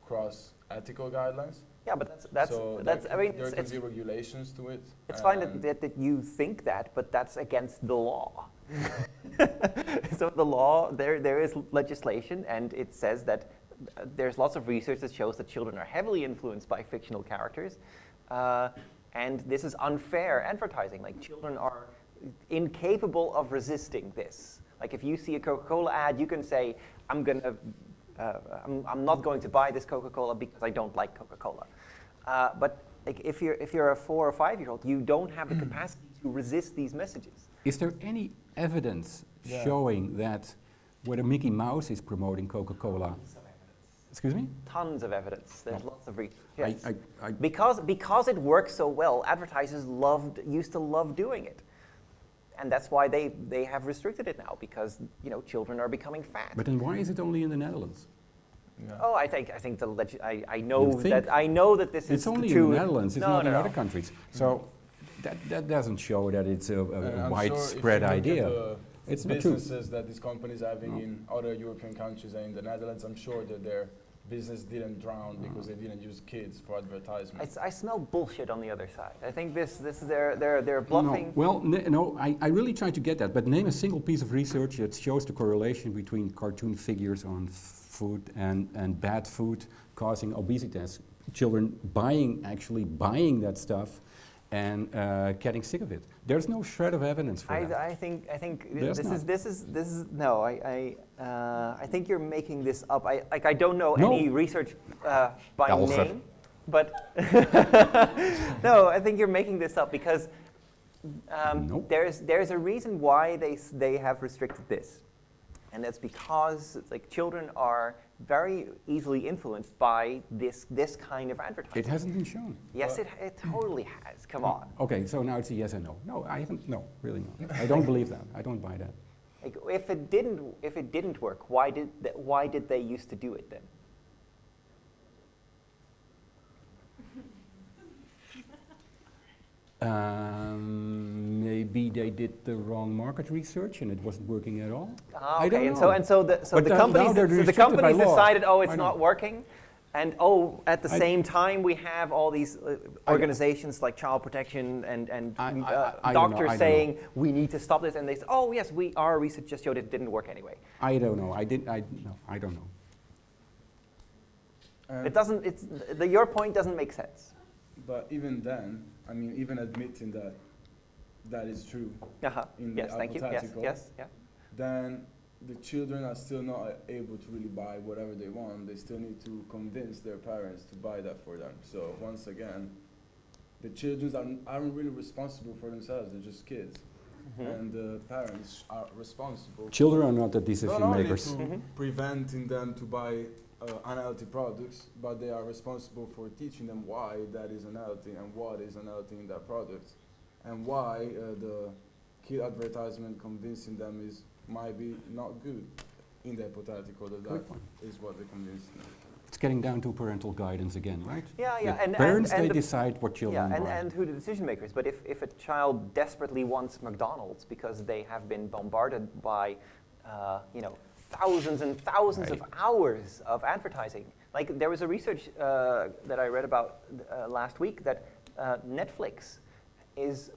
cross ethical guidelines. Yeah, but that's I mean, there can be regulations to it. It's fine that you think that, but that's against the law. So the law, there is legislation, and it says that there's lots of research that shows that children are heavily influenced by fictional characters, and this is unfair advertising. Like, children are incapable of resisting this. Like, if you see a Coca-Cola ad, you can say, I'm not going to buy this Coca-Cola because I don't like Coca-Cola. But like, if you're a 4 or 5-year-old, you don't have the capacity to resist these messages. Is there any evidence showing that whether Mickey Mouse is promoting Coca-Cola? Excuse me? Tons of evidence. There's lots of research. Yes. Because it works so well, advertisers used to love doing it. And that's why they have restricted it now, because children are becoming fat. But then why is it only in the Netherlands? Yeah. Oh, I think I know that this is it's only in the Netherlands. It's not in other countries. So that doesn't show that it's a widespread idea. It's not true. Businesses that these companies are having in other European countries and in the Netherlands, I'm sure that they're business didn't drown because they didn't use kids for advertisement. I smell bullshit on the other side. I think this is they're bluffing. No, well, no, I really try to get that, but name a single piece of research that shows the correlation between cartoon figures on food and bad food causing obesity. Children actually buying that stuff and getting sick of it. There's no shred of evidence for that. I think There's this is no. I think you're making this up. I don't know any research by name, but no, I think you're making this up because there's a reason why they have restricted this, and that's because like children are very easily influenced by this kind of advertising. It hasn't been shown. Yes, it totally has. Come on. Okay, so now it's a yes and no. No, I haven't. No, really not. I don't believe that. I don't buy that. Like, if it didn't work, why did they used to do it then? Maybe they did the wrong market research and it wasn't working at all. Ah, I okay, don't know. and so the companies decided, oh, it's not working, and at the same time we have all these organizations like Child Protection and doctors saying we need to stop this, and they say, oh yes, our research just showed it didn't work anyway. I don't know. I don't know. It doesn't. Your point doesn't make sense. But even then, I mean, even admitting that is true in the hypothetical, then the children are still not able to really buy whatever they want. They still need to convince their parents to buy that for them. So once again, the children aren't really responsible for themselves. They're just kids. And the parents are responsible. Children are not the decision makers. Not only to preventing them to buy unhealthy products, but they are responsible for teaching them why that is unhealthy and what is unhealthy in that product, and why the kid advertisement convincing them might be not good. In the hypothetical, that is what they convince them. It's getting down to parental guidance again, right? Yeah. The parents, they decide what children buy. And who the decision makers. But if a child desperately wants McDonald's because they have been bombarded by, thousands and thousands of hours of advertising. Like there was a research that I read about last week that Netflix is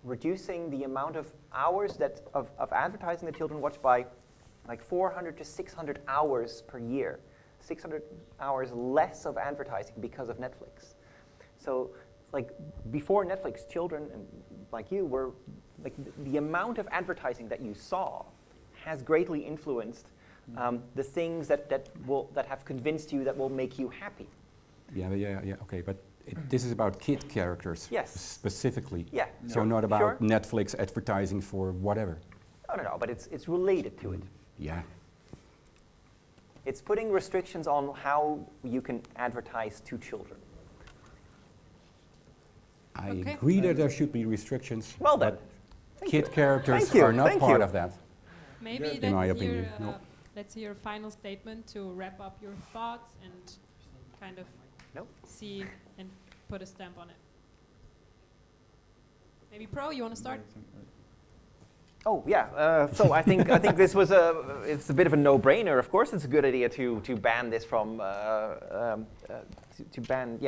reducing the amount of hours of advertising that children watch by like 400 to 600 hours per year. 600 hours less of advertising because of Netflix. So like before Netflix, children like you were like the amount of advertising that you saw has greatly influenced the things that have convinced you that will make you happy. Yeah. Okay, but this is about kid characters specifically. Yeah. So not about Netflix advertising for whatever. No. But it's related to it. Yeah. It's putting restrictions on how you can advertise to children. I agree that there should be restrictions. Well then. Kid characters are not part of that. Maybe in my opinion. Let's hear your final statement to wrap up your thoughts and kind of see and put a stamp on it. Maybe Pro, you want to start? Oh yeah. So I think this was it's a bit of a no-brainer. Of course, it's a good idea to ban this from to ban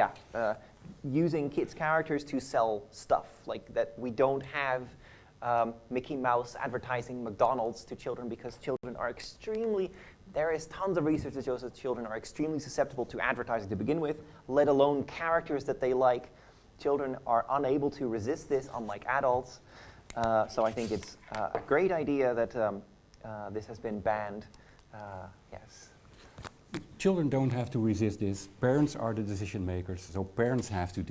using kids' characters to sell stuff like that. We don't have Mickey Mouse advertising McDonald's to children because children are there is tons of research that shows that children are extremely susceptible to advertising to begin with, let alone characters that they like. Children are unable to resist this, unlike adults. So I think it's a great idea that this has been banned. Yes. Children don't have to resist this. Parents are the decision makers, so parents have to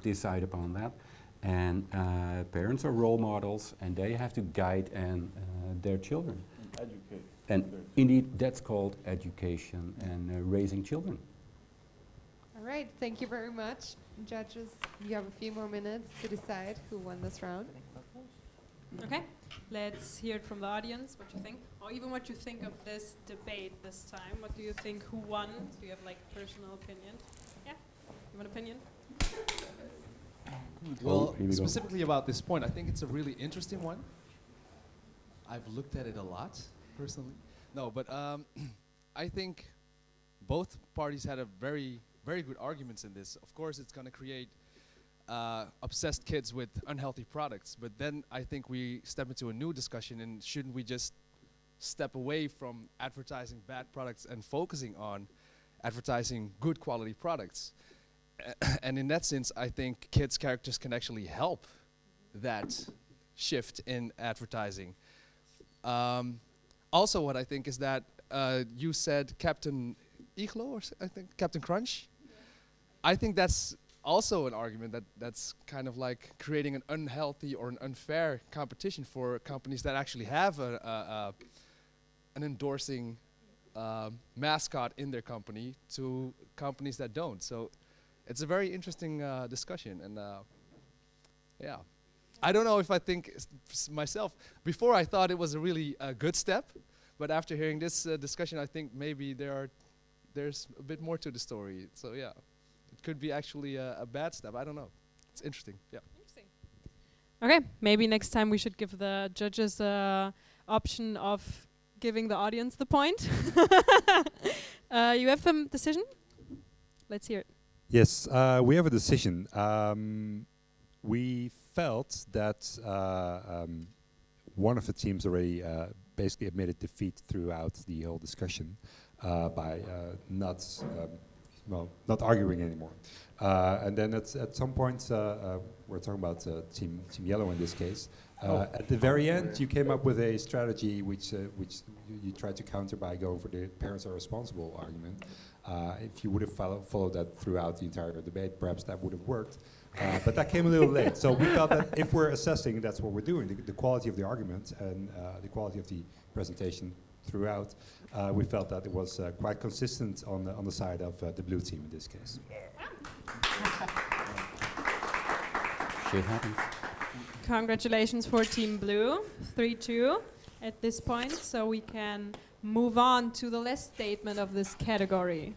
decide upon that. And parents are role models, and they have to guide their children. Educate. And indeed, that's called education and raising children. All right, thank you very much. Judges, you have a few more minutes to decide who won this round. Okay, let's hear it from the audience, what you think, or even what you think of this debate this time. What do you think, who won? Do you have like a personal opinion? Yeah, you have an opinion? Well, specifically about this point, I think it's a really interesting one. I've looked at it a lot, personally. No, but I think both parties had a very good arguments in this. Of course, it's going to create obsessed kids with unhealthy products, but then I think we step into a new discussion, and shouldn't we just step away from advertising bad products and focusing on advertising good quality products? And in that sense, I think kids' characters can actually help that shift in advertising. Also, what I think is that you said Captain Iglo, or I think Captain Crunch. I think that's also an argument that's kind of like creating an unhealthy or an unfair competition for companies that actually have an endorsing mascot in their company to companies that don't. So it's a very interesting discussion, and yeah. I don't know if I think myself, before I thought it was a really good step, but after hearing this discussion, I think maybe there's a bit more to the story. So yeah, it could be actually a bad step. I don't know. It's interesting. Yeah. Interesting. Okay, maybe next time we should give the judges option of giving the audience the point. You have a decision? Let's hear it. Yes, we have a decision. We felt that one of the teams already basically admitted defeat throughout the whole discussion by not arguing anymore. And then at some point, we're talking about Team Yellow in this case. At the very end, you came up with a strategy which you tried to counter by going for the parents are responsible argument. If you would have followed that throughout the entire debate, perhaps that would have worked. But that came a little late. So we felt that if we're assessing, that's what we're doing, the quality of the argument and the quality of the presentation throughout, we felt that it was quite consistent on the side of the blue team in this case. Shit happens. Congratulations for Team Blue, 3-2 at this point, so we can move on to the last statement of this category.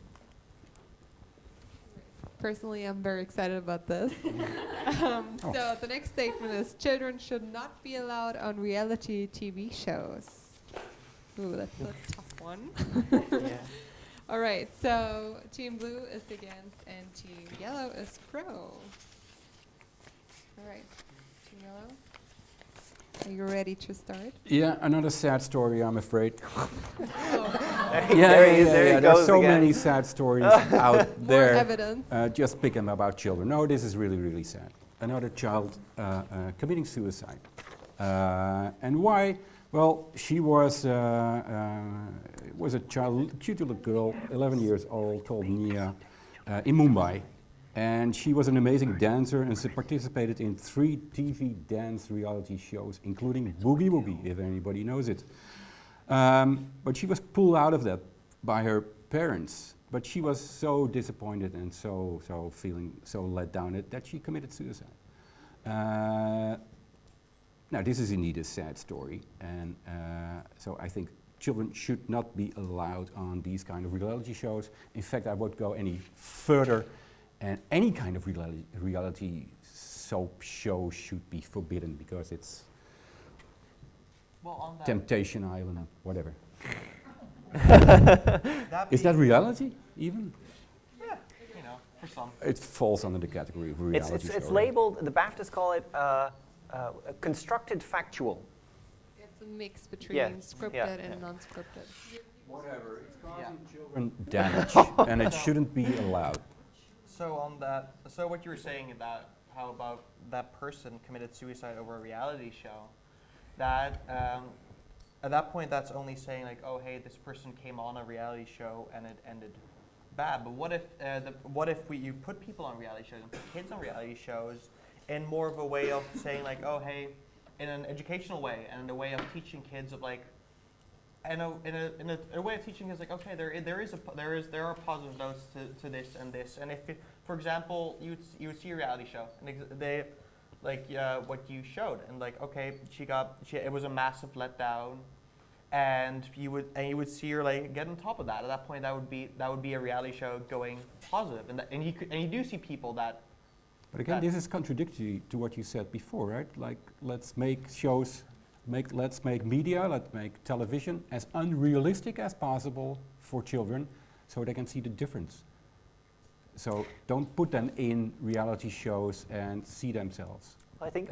Personally, I'm very excited about this. So the next statement is children should not be allowed on reality TV shows. Ooh, that's a tough one. Yeah. All right, so Team Blue is against and Team Yellow is pro. All right, Team Yellow, are you ready to start? Yeah, another sad story, I'm afraid. There's so many sad stories out there. More evidence. Just picking about children. No, this is really, really sad. Another child committing suicide. And why? Well, she was a child, cute little girl, 11 years old, called Nia, in Mumbai. And she was an amazing dancer, and she participated in 3 TV dance reality shows, including Boogie Woogie, if anybody knows it. But she was pulled out of that by her parents. But she was so disappointed and so feeling so let down that she committed suicide. Now, this is indeed a sad story, and so I think children should not be allowed on these kind of reality shows. In fact, I would go any further, and any kind of reality soap show should be forbidden because it's Temptation Island, whatever. Is that reality, even? Yeah, you know, for some. It falls under the category of reality show. It's labeled, the BAFTAs call it constructed factual. It's a mix between scripted and non-scripted. Whatever, it's causing children damage, and it shouldn't be allowed. So on that, so what you were saying about how about that person committed suicide over a reality show, that at that point that's only saying like, oh hey, this person came on a reality show and it ended bad. But what if you put people on reality shows and put kids on reality shows in more of a way of saying like, oh hey, in an educational way and in a way of teaching kids of like, in a way of teaching is like, okay, there are positive notes to this and this, and if for example you would see a reality show and they like what you showed and like, okay, it was a massive letdown, and you would see her like get on top of that. At that point, that would be a reality show going positive, and you do see people that. But again, this is contradictory to what you said before, right? Like, let's make shows. Let's make media, let's make television as unrealistic as possible for children, so they can see the difference. So don't put them in reality shows and see themselves.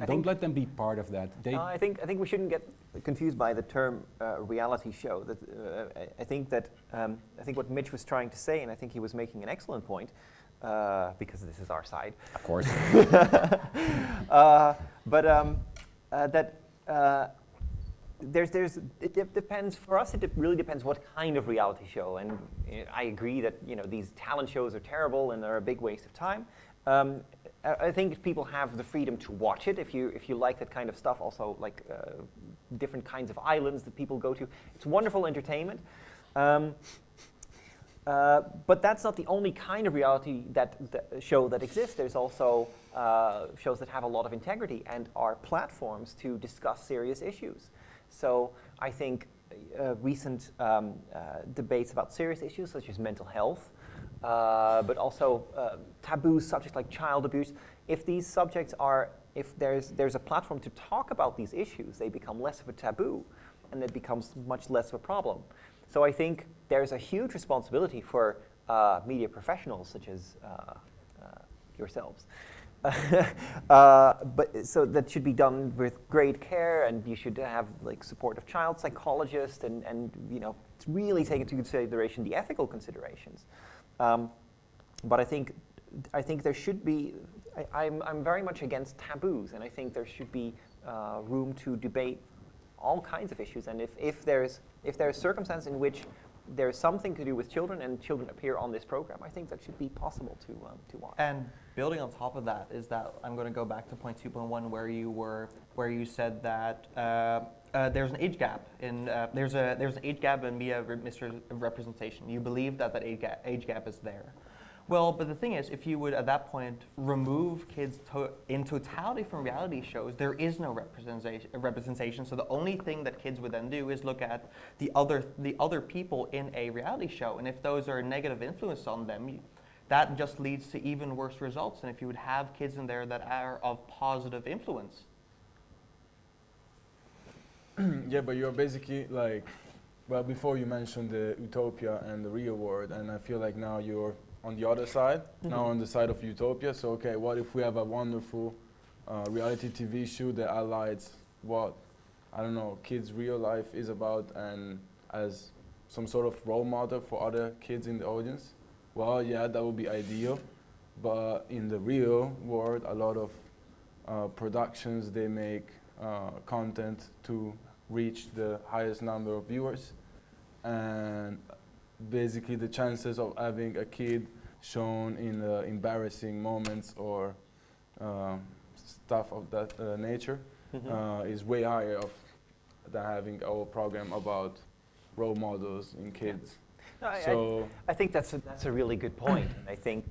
Don't let them be part of that. I think we shouldn't get confused by the term reality show. That I think what Mitch was trying to say, and I think he was making an excellent point, because this is our side. Of course. It depends for us. It really depends what kind of reality show. And I agree that these talent shows are terrible and they're a big waste of time. I think people have the freedom to watch it if you like that kind of stuff. Also, like different kinds of islands that people go to. It's wonderful entertainment. But that's not the only kind of reality show that exists. There's also shows that have a lot of integrity and are platforms to discuss serious issues. So I think recent debates about serious issues such as mental health, but also taboo subjects like child abuse, if there's a platform to talk about these issues, they become less of a taboo and it becomes much less of a problem. So I think there's a huge responsibility for media professionals such as yourselves. But so that should be done with great care, and you should have like supportive child psychologists, and really take into consideration the ethical considerations. But I think there should be. I'm very much against taboos, and I think there should be room to debate all kinds of issues. And if there's circumstance in which there's something to do with children and children appear on this program, I think that should be possible to watch. And building on top of that is that I'm going to go back to point 2.1 where you said that there's an age gap in there's an age gap in media representation. You believe that age gap is there. Well, but the thing is, if you would at that point remove kids in totality from reality shows, there is no representation. So the only thing that kids would then do is look at the other people in a reality show, and if those are a negative influence on them, that just leads to even worse results than if you would have kids in there that are of positive influence. Yeah, but you're basically like, well, before you mentioned the utopia and the real world, and I feel like now you're on the other side, now on the side of utopia. So, okay, what if we have a wonderful reality TV show that highlights what, I don't know, kids' real life is about, and as some sort of role model for other kids in the audience? Well, yeah, that would be ideal. But in the real world, a lot of productions, they make content to reach the highest number of viewers. And basically the chances of having a kid shown in embarrassing moments or stuff of that nature is way higher than having our program about role models in kids. No, I think that's a really good point. I think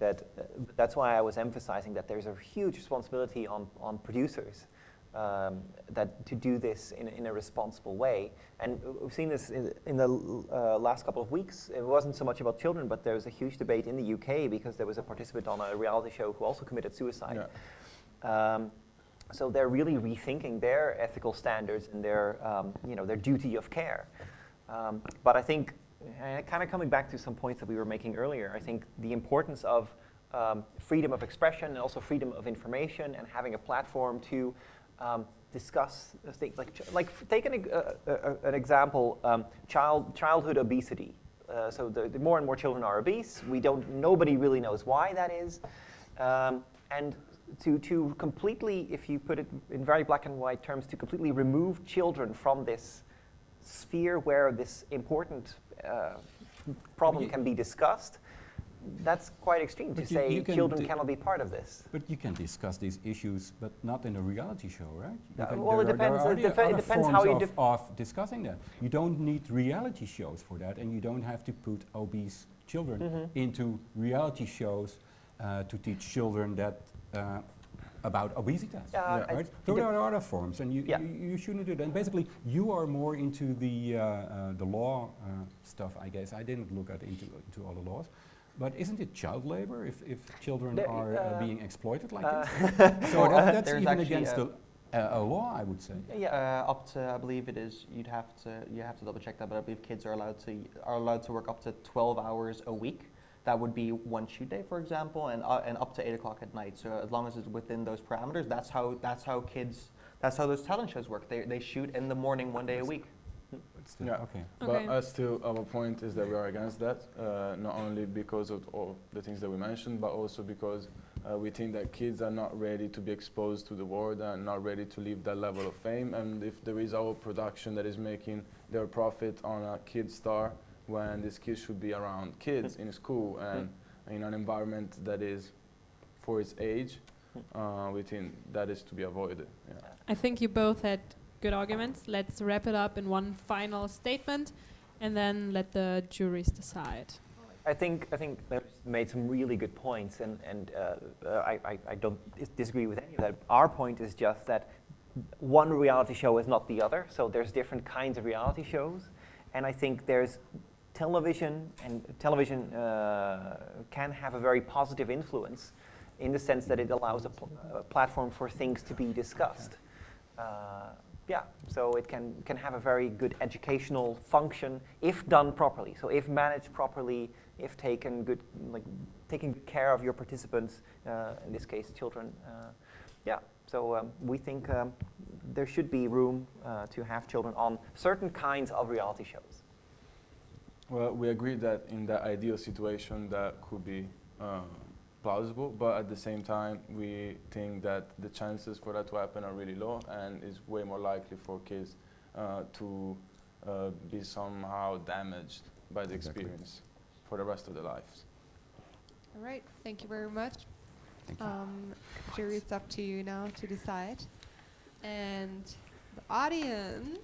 that's why I was emphasizing that there's a huge responsibility on producers to do this in a responsible way. And we've seen this in the last couple of weeks. It wasn't so much about children, but there was a huge debate in the UK because there was a participant on a reality show who also committed suicide. Yeah. So they're really rethinking their ethical standards and their duty of care. But I think, kind of coming back to some points that we were making earlier, I think the importance of freedom of expression and also freedom of information and having a platform to discuss things like take an example, childhood obesity. So the more and more children are obese. Nobody really knows why that is, and to completely, if you put it in very black and white terms, to completely remove children from this sphere where this important problem can be discussed. That's quite extreme to say children cannot be part of this. But you can discuss these issues, but not in a reality show, right? Well, it depends. It depends how you of discussing that. You don't need reality shows for that, and you don't have to put obese children into reality shows to teach children that about obesity. Right? There are other forms, and you shouldn't do that. And basically, you are more into the law stuff, I guess. I didn't look into all the laws. But isn't it child labor if children are being exploited like this? So that's even against the A law, I would say. Yeah, up to, I believe it is. You have to double check that, but I believe kids are allowed to work up to 12 hours a week. That would be one shoot day, for example, and up to 8 o'clock at night. So as long as it's within those parameters, that's how those talent shows work. They shoot in the morning 1 day a week. Yeah, okay. But still, our point is that we are against that, not only because of all the things that we mentioned, but also because we think that kids are not ready to be exposed to the world and not ready to live that level of fame. And if there is our production that is making their profit on a kid star, when these kids should be around kids in school and in an environment that is for its age, we think that is to be avoided. Yeah. I think you both had good arguments. Let's wrap it up in one final statement and then let the juries decide. I think they've made some really good points, and I don't disagree with any of that. Our point is just that one reality show is not the other, so there's different kinds of reality shows, and I think there's television, and television can have a very positive influence in the sense that it allows a platform for things to be discussed. Yeah, so it can have a very good educational function if done properly. So if managed properly, if taken good care of your participants, in this case children. Yeah, so we think there should be room to have children on certain kinds of reality shows. Well, we agree that in the ideal situation that could be plausible, but at the same time we think that the chances for that to happen are really low, and it's way more likely for kids to be somehow damaged by the experience for the rest of their lives. All right, thank you very much. Thank you. Jury, it's up to you now to decide. And the audience,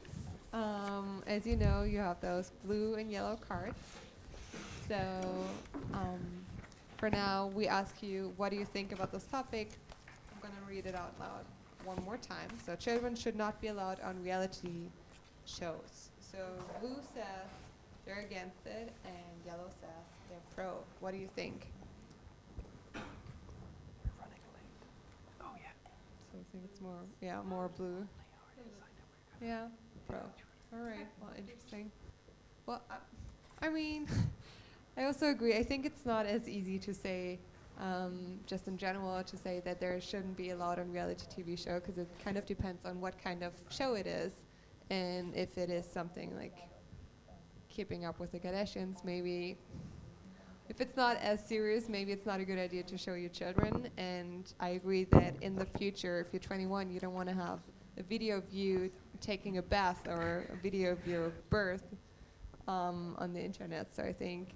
as you know, you have those blue and yellow cards. So for now, we ask you, what do you think about this topic? I'm going to read it out loud one more time. So children should not be allowed on reality shows. So blue says they're against it, and yellow says they're pro. What do you think? So I think it's more blue. Yeah, pro. All right, well, interesting. Well, I mean, I also agree. I think it's not as easy to say, just in general, to say that there shouldn't be allowed on reality TV show, because it kind of depends on what kind of show it is, and if it is something like Keeping Up with the Kardashians, maybe. If it's not as serious, maybe it's not a good idea to show your children. And I agree that in the future, if you're 21, you don't want to have a video of you taking a bath or a video of your birth on the internet. So I think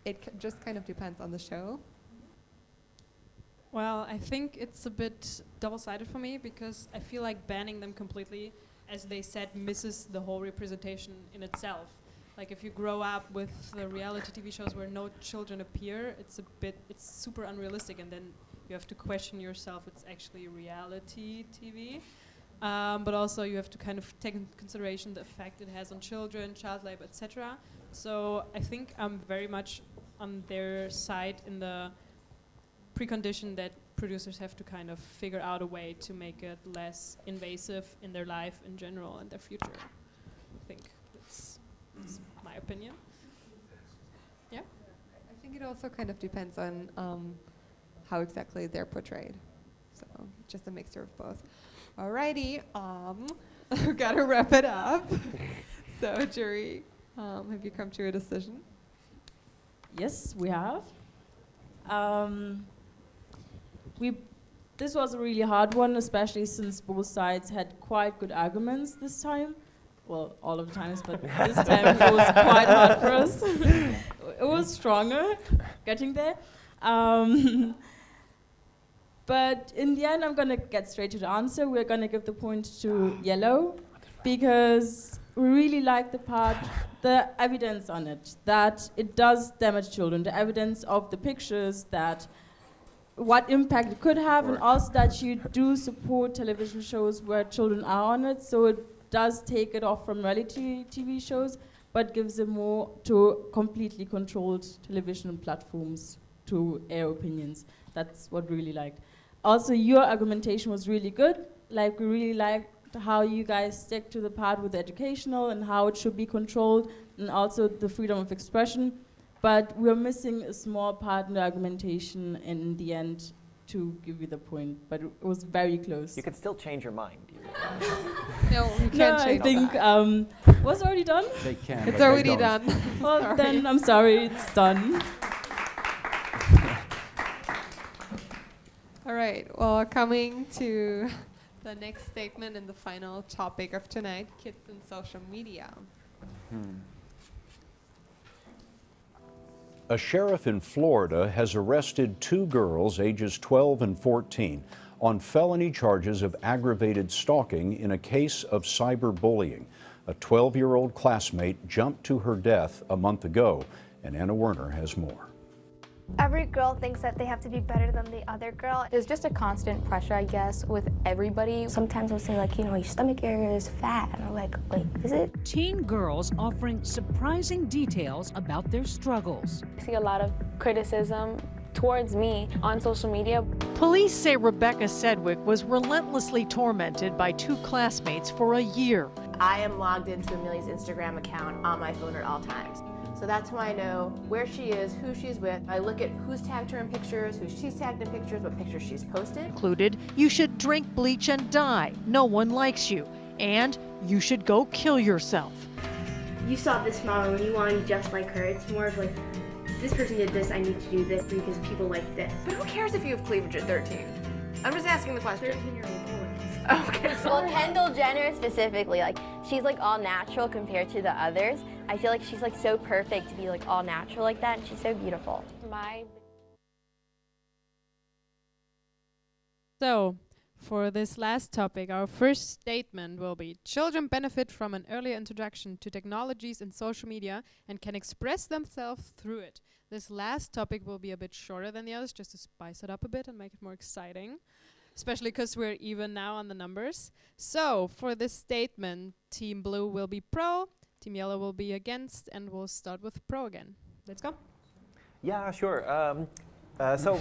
it just kind of depends on the show. Well, I think it's a bit double-sided for me, because I feel like banning them completely, as they said, misses the whole representation in itself. Like if you grow up with the reality TV shows where no children appear, it's super unrealistic, and then you have to question yourself, it's actually reality TV. But also you have to kind of take into consideration the effect it has on children, child labor, etc. So I think I'm very much on their side in the precondition that producers have to kind of figure out a way to make it less invasive in their life in general and their future. I think that's my opinion. Yeah? I think it also kind of depends on how exactly they're portrayed. So just a mixture of both. Alrighty, we've got to wrap it up. So jury, have you come to a decision? Yes, we have. This was a really hard one, especially since both sides had quite good arguments this time. Well, all of the times, but this time it was quite hard for us. It was stronger getting there. But in the end, I'm going to get straight to the answer. We're going to give the point to yellow, because we really like the evidence on it, that it does damage children, the evidence of the pictures, that what impact it could have, and also that you do support television shows where children are on it, so it does take it off from reality TV shows, but gives it more to completely controlled television platforms to air opinions. That's what we really liked. Also, your argumentation was really good, like we really liked how you guys stick to the part with educational and how it should be controlled, and also the freedom of expression. But we're missing a small part in the argumentation in the end to give you the point, but it was very close. You can still change your mind. No, you No, can't I change think that. was it already done? They can. It's but they already don't. done. Well, Sorry. then I'm sorry, it's done. All right, well, coming to the next statement and the final topic of tonight, kids and social media. A sheriff in Florida has arrested 2 girls ages 12 and 14 on felony charges of aggravated stalking in a case of cyberbullying. A 12-year-old classmate jumped to her death a month ago, and Anna Werner has more. Every girl thinks that they have to be better than the other girl. There's just a constant pressure, I guess, with everybody. Sometimes they'll say, like, you know, your stomach area is fat. And I'm like, wait, is it? Teen girls offering surprising details about their struggles. I see a lot of criticism towards me on social media. Police say Rebecca Sedgwick was relentlessly tormented by 2 classmates for a year. I am logged into Amelia's Instagram account on my phone at all times. So that's how I know where she is, who she's with. I look at who's tagged her in pictures, who she's tagged in pictures, what pictures she's posted. Included, you should drink bleach and die. No one likes you. And you should go kill yourself. You saw this mama when you want to be just like her. It's more of like, this person did this, I need to do this because people like this. But who cares if you have cleavage at 13? I'm just asking the question. 13-year-old boys. Okay, so Well, Kendall Jenner specifically, like, she's like all natural compared to the others. I feel like she's like so perfect to be like all natural like that, and she's so beautiful. So, for this last topic, our first statement will be: children benefit from an earlier introduction to technologies and social media and can express themselves through it. This last topic will be a bit shorter than the others, just to spice it up a bit and make it more exciting, especially because we're even now on the numbers. So, for this statement, Team Blue will be pro, Team Yellow will be against, and we'll start with pro again. Let's go. Yeah, sure. So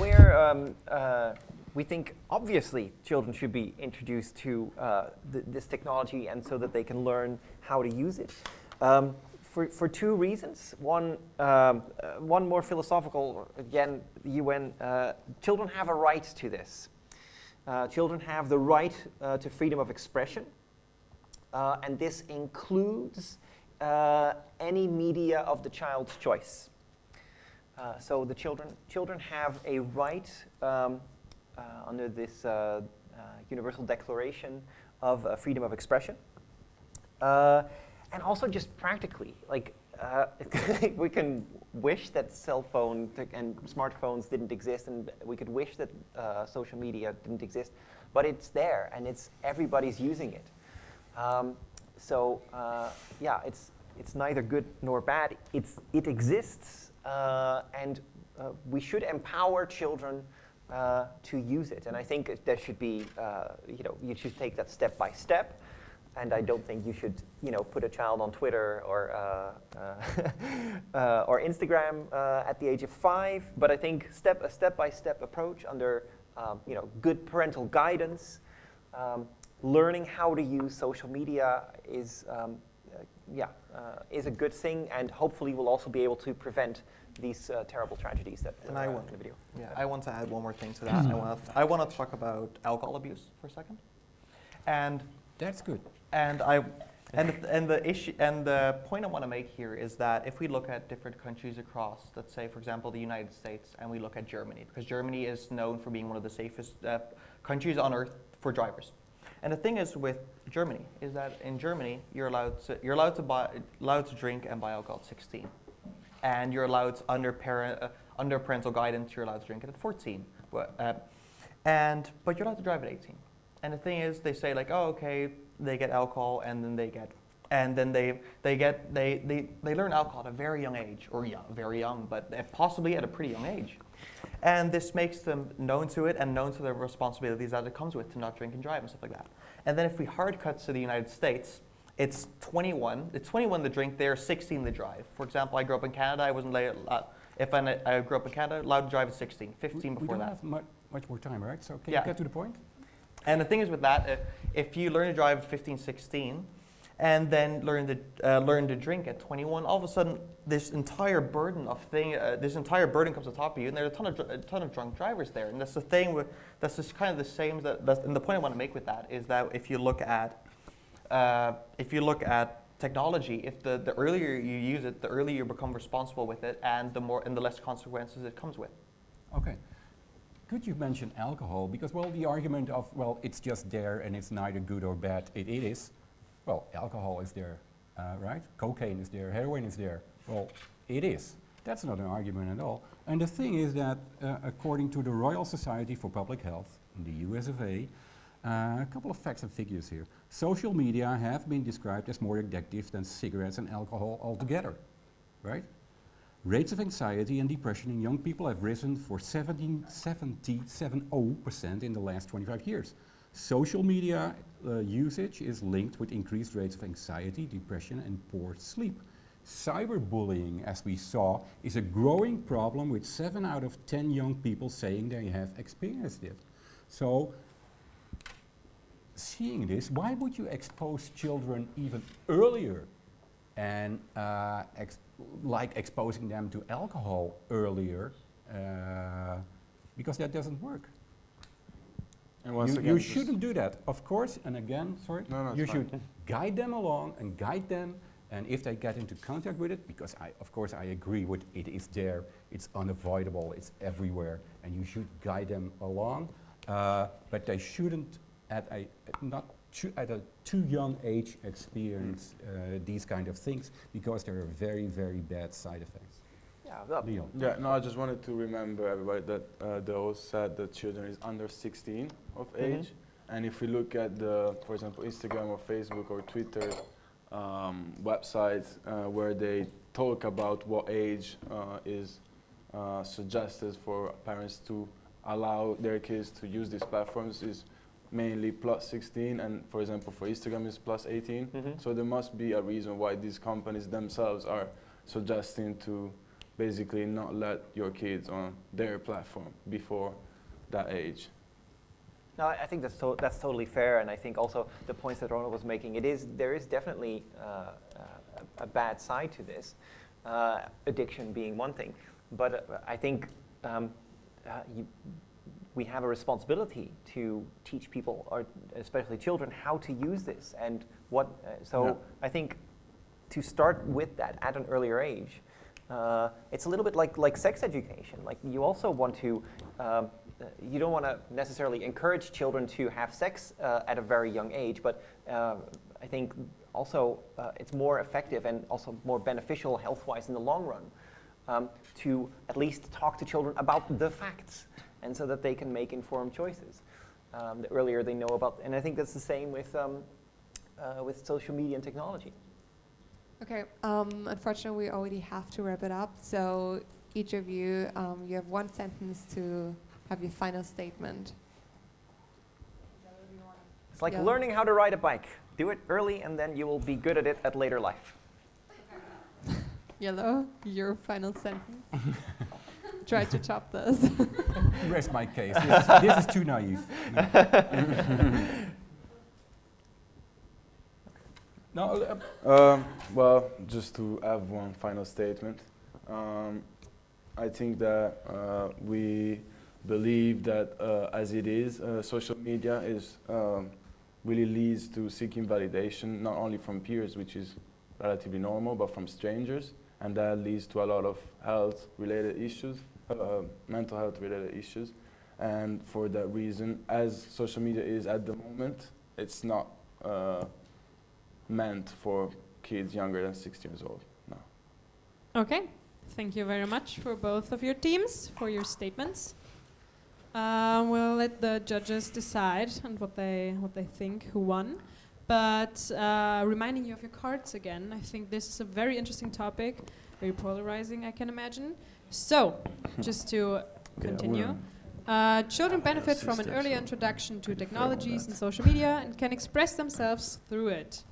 we think obviously children should be introduced to this technology, and so that they can learn how to use it. For 2 reasons. One more philosophical. Again, the UN. Children have a right to this. Children have the right to freedom of expression, and this includes any media of the child's choice. So the children have a right under this Universal Declaration of Freedom of Expression, and also just practically, like we can wish that cell phone and smartphones didn't exist, and we could wish that social media didn't exist, but it's there and everybody's using it. Yeah, it's neither good nor bad. It exists, and we should empower children to use it. And I think there should be, you should take that step by step. And I don't think you should, put a child on Twitter or Instagram at the age of 5. But I think a step-by-step approach under, good parental guidance, learning how to use social media is a good thing, and hopefully will also be able to prevent these terrible tragedies that and in the video. Yeah, I want to add one more thing to that. I want to talk about alcohol abuse for a second, and that's good. And the issue and the point I want to make here is that if we look at different countries across, let's say for example the United States, and we look at Germany, because Germany is known for being one of the safest countries on earth for drivers. And the thing is with Germany is that in Germany you're allowed to drink and buy alcohol at 16, and you're allowed to, under parental guidance, you're allowed to drink it at 14, but you're allowed to drive at 18. And the thing is, they say like, oh, okay, they get alcohol, and then they learn alcohol at a very young age, or very young, but possibly at a pretty young age. And this makes them known to it and known to the responsibilities that it comes with to not drink and drive and stuff like that. And then if we hard cut to the United States, it's 21. It's 21 to drink there, 16 to drive. For example, I grew up in Canada. I wasn't I grew up in Canada, allowed to drive at 16, 15 before we don't that. have much more time, right? So can Yeah. you get to the point? And the thing is with that, if you learn to drive at 15, 16, and then learn to drink at 21, all of a sudden this entire burden comes on top of you, and there's a ton of drunk drivers there. And that's the thing that's just kind of the same. And the point I want to make with that is that if you look at technology, if the earlier you use it, the earlier you become responsible with it, and the less consequences it comes with. Okay. Could you mention alcohol? Because, well, the argument of, well, it's just there and it's neither good or bad, it is. Well, alcohol is there, right? Cocaine is there, heroin is there. Well, it is. That's not an argument at all. And the thing is that, according to the Royal Society for Public Health, in the US of A, a couple of facts and figures here. Social media have been described as more addictive than cigarettes and alcohol altogether, right? Rates of anxiety and depression in young people have risen for 70% in the last 25 years. Social media usage is linked with increased rates of anxiety, depression, and poor sleep. Cyberbullying, as we saw, is a growing problem, with 7 out of 10 young people saying they have experienced it. So, seeing this, why would you expose children even earlier and like exposing them to alcohol earlier, because that doesn't work. And once again, you shouldn't do that, of course. And again, sorry, you should guide them along and guide them. And if they get into contact with it, because of course I agree with it is there, it's unavoidable, it's everywhere, and you should guide them along. But they shouldn't at a too young age experience these kind of things, because there are very, very bad side effects. Yeah, no, I just wanted to remember everybody that they all said that children is under 16 of age. And if we look at for example, Instagram or Facebook or Twitter websites where they talk about what age is suggested for parents to allow their kids to use these platforms, is mainly plus 16, and for example for Instagram is plus 18. So there must be a reason why these companies themselves are suggesting to basically not let your kids on their platform before that age. No, I think that's totally fair, and I think also the points that Ronald was making, there is definitely a bad side to this, addiction being one thing, but I think we have a responsibility to teach people, or especially children, how to use this and what. I think to start with that at an earlier age, it's a little bit like sex education. Like you also want to. You don't want to necessarily encourage children to have sex at a very young age, but I think also it's more effective and also more beneficial health-wise in the long run to at least talk to children about the facts, and so that they can make informed choices. The earlier they know about, and I think that's the same with social media and technology. Okay, unfortunately we already have to wrap it up, so each of you, you have 1 sentence to have your final statement. It's like learning how to ride a bike. Do it early, and then you will be good at it at later life. Yellow, your final sentence. Try to top this. Rest my case. This is too naive. No. Well, just to have one final statement, I think that we believe that as it is, social media is really leads to seeking validation, not only from peers, which is relatively normal, but from strangers, and that leads to a lot of health-related issues, mental health-related issues. And for that reason, as social media is at the moment, it's not meant for kids younger than 6 years old. No. Okay, thank you very much for both of your teams, for your statements. We'll let the judges decide on what they think, who won. But reminding you of your cards again, I think this is a very interesting topic, very polarizing, I can imagine. So, just to continue. Children benefit from an early introduction to technologies and social media and can express themselves through it.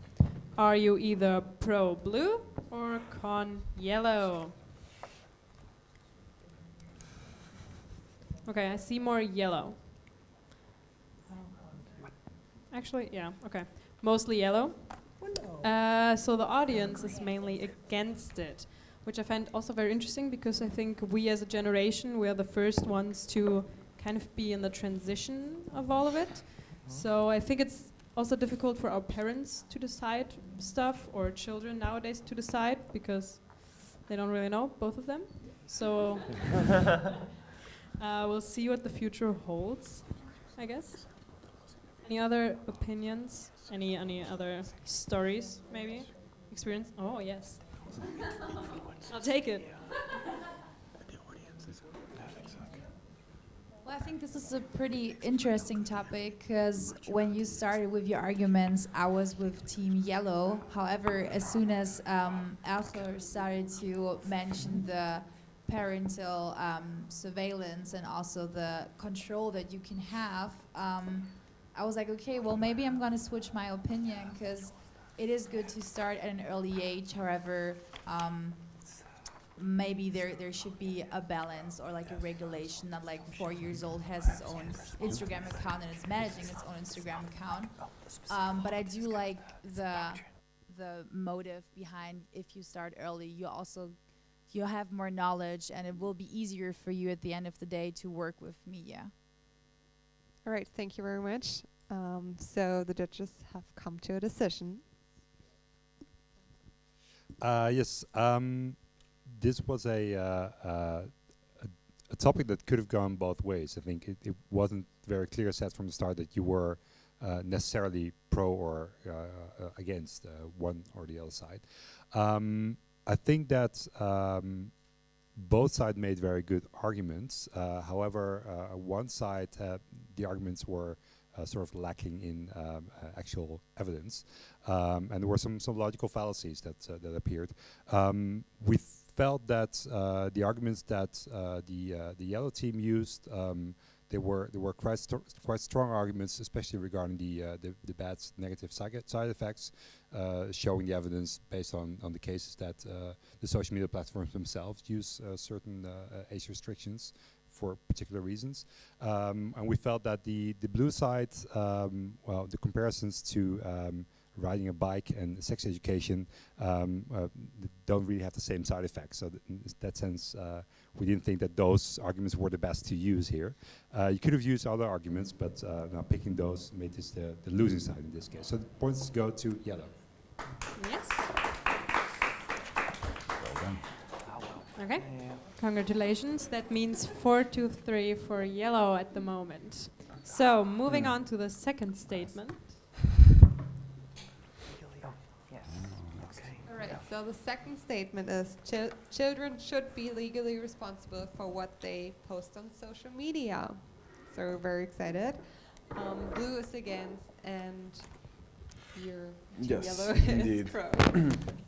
Are you either pro blue or con yellow? Okay, I see more yellow. actually. Yeah, okay. Mostly yellow. So the audience is mainly against it, which I find also very interesting because I think we as a generation, we are the first ones to kind of be in the transition of all of it. So I think it's also difficult for our parents to decide stuff or children nowadays to decide because they don't really know, both of them. So we'll see what the future holds, I guess. Any other opinions? Any other stories, maybe? Experience? Oh, yes. I'll take it. Well, I think this is a pretty interesting topic because when you started with your arguments, I was with Team Yellow. However, as soon as Arthur started to mention the parental surveillance and also the control that you can have, I was like, okay, well, maybe I'm going to switch my opinion because it is good to start at an early age. However, maybe there should be a balance or like a regulation that like 4 years old has his own Instagram account and is managing its own Instagram account. But I do like the motive behind if you start early, you'll have more knowledge and it will be easier for you at the end of the day to work with media. All right, thank you very much. So the judges have come to a decision. Yes. This was a topic that could have gone both ways. I think it wasn't very clear set from the start that you were necessarily pro or against one or the other side. I think that both sides made very good arguments. However, one side, the arguments were sort of lacking in actual evidence, and there were some logical fallacies that appeared. We felt that the arguments that the yellow team used, they were quite strong arguments, especially regarding the bad negative side effects, showing the evidence based on the cases that the social media platforms themselves use certain age restrictions for particular reasons. And we felt that the blue side, well, the comparisons to riding a bike and sex education don't really have the same side effects. So in that sense, we didn't think that those arguments were the best to use here. You could have used other arguments, but now picking those made this the losing side in this case. So the points go to yellow. Yes. Well done. Okay. Congratulations. That means 4-3 for yellow at the moment. So moving on to the second statement. All right, so the second statement is children should be legally responsible for what they post on social media. So we're very excited. Blue is against and your team yellow is pro.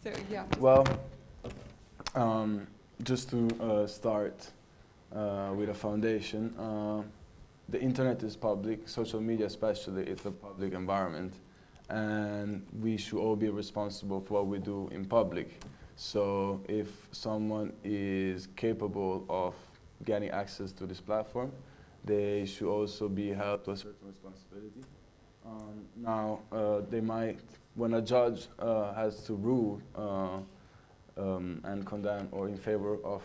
So yeah. Well, just to start with a foundation, the internet is public, social media especially, it's a public environment, and we should all be responsible for what we do in public. So if someone is capable of getting access to this platform, they should also be held to a certain responsibility. Now, they might, when a judge has to rule and condemn or in favor of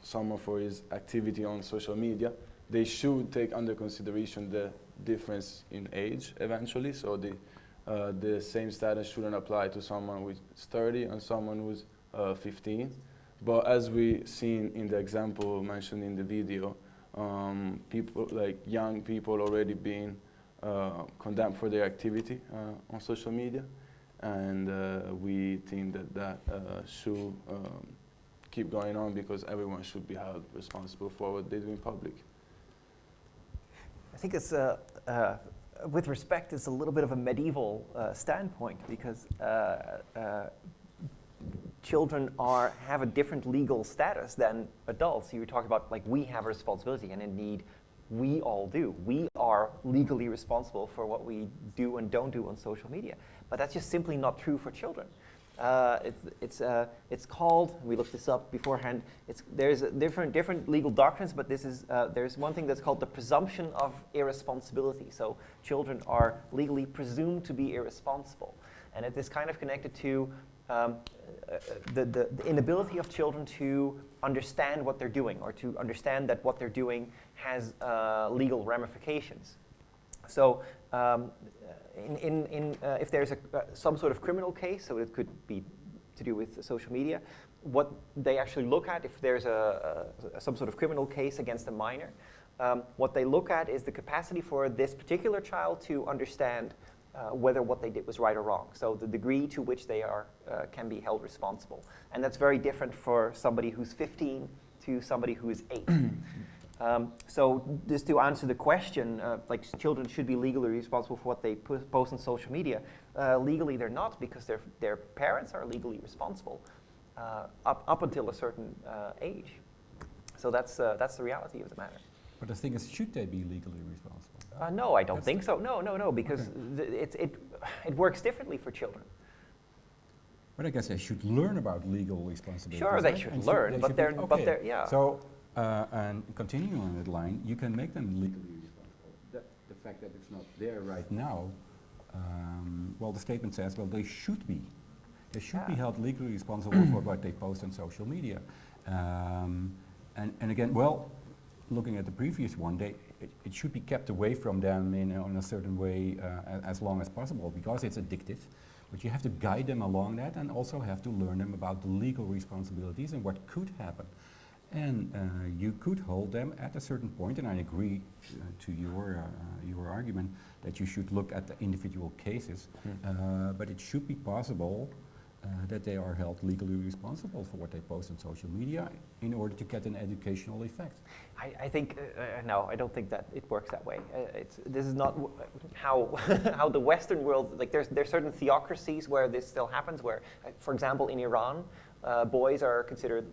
someone for his activity on social media, they should take under consideration the difference in age eventually. So the same status shouldn't apply to someone who's 30 and someone who's 15. But as we seen in the example mentioned in the video, people like young people already being condemned for their activity on social media, and we think that should keep going on because everyone should be held responsible for what they do in public. I think it's, with respect, it's a little bit of a medieval standpoint because children have a different legal status than adults. You were talking about like we have a responsibility, and indeed we all do. We are legally responsible for what we do and don't do on social media. But that's just simply not true for children. It's called. We looked this up beforehand. There's different legal doctrines, but there's one thing that's called the presumption of irresponsibility. So children are legally presumed to be irresponsible, and it is kind of connected to the inability of children to understand what they're doing, or to understand that what they're doing has legal ramifications. So if there's some sort of criminal case, so it could be to do with social media, what they actually look at, if there's some sort of criminal case against a minor, what they look at is the capacity for this particular child to understand whether what they did was right or wrong. So the degree to which they can be held responsible. And that's very different for somebody who's 15 to somebody who is 8. So just to answer the question, like children should be legally responsible for what they post on social media. Legally they're not, because their parents are legally responsible up until a certain age. So that's the reality of the matter. But the thing is, should they be legally responsible? No, I don't think so. No, because it works differently for children. But I guess they should learn about legal responsibility. Sure, they should learn, but they're yeah. So, and continuing on that line, you can make them legally responsible. The fact that it's not there right now, well, the statement says, well, they should be. They should be held legally responsible for what they post on social media. And again, well, looking at the previous one, it should be kept away from them in a certain way as long as possible, because it's addictive. But you have to guide them along that, and also have to learn them about the legal responsibilities and what could happen. And you could hold them at a certain point, and I agree to your argument that you should look at the individual cases, but it should be possible that they are held legally responsible for what they post on social media in order to get an educational effect. I think, no, I don't think that it works that way. This is not how how the Western world, like there's certain theocracies where this still happens, where, for example, in Iran, boys are considered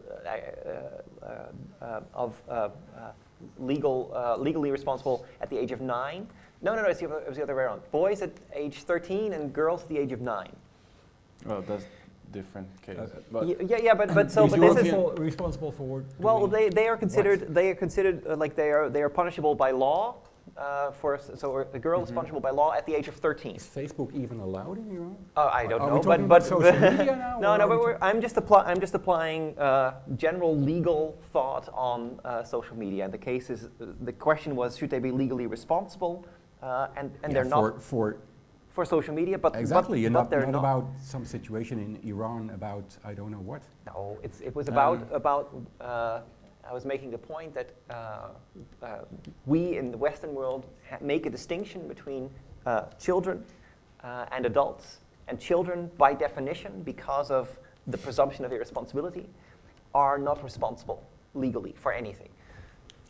legally responsible at the age of 9. No, it's the other way around. Boys at age 13 and girls at the age of 9. Well, that's different case. But this is responsible for. Well, they are considered like they are punishable by law. So a girl is punishable by law at the age of 13. Is Facebook even allowed in Iran? I don't know, but social media now? But I'm just applying general legal thought on social media. The question was, should they be legally responsible? And they're not for social media, but exactly, but not they're not about some situation in Iran about I don't know what. No, it was about. I was making the point that we in the Western world make a distinction between children and adults. And children, by definition, because of the presumption of irresponsibility, are not responsible legally for anything.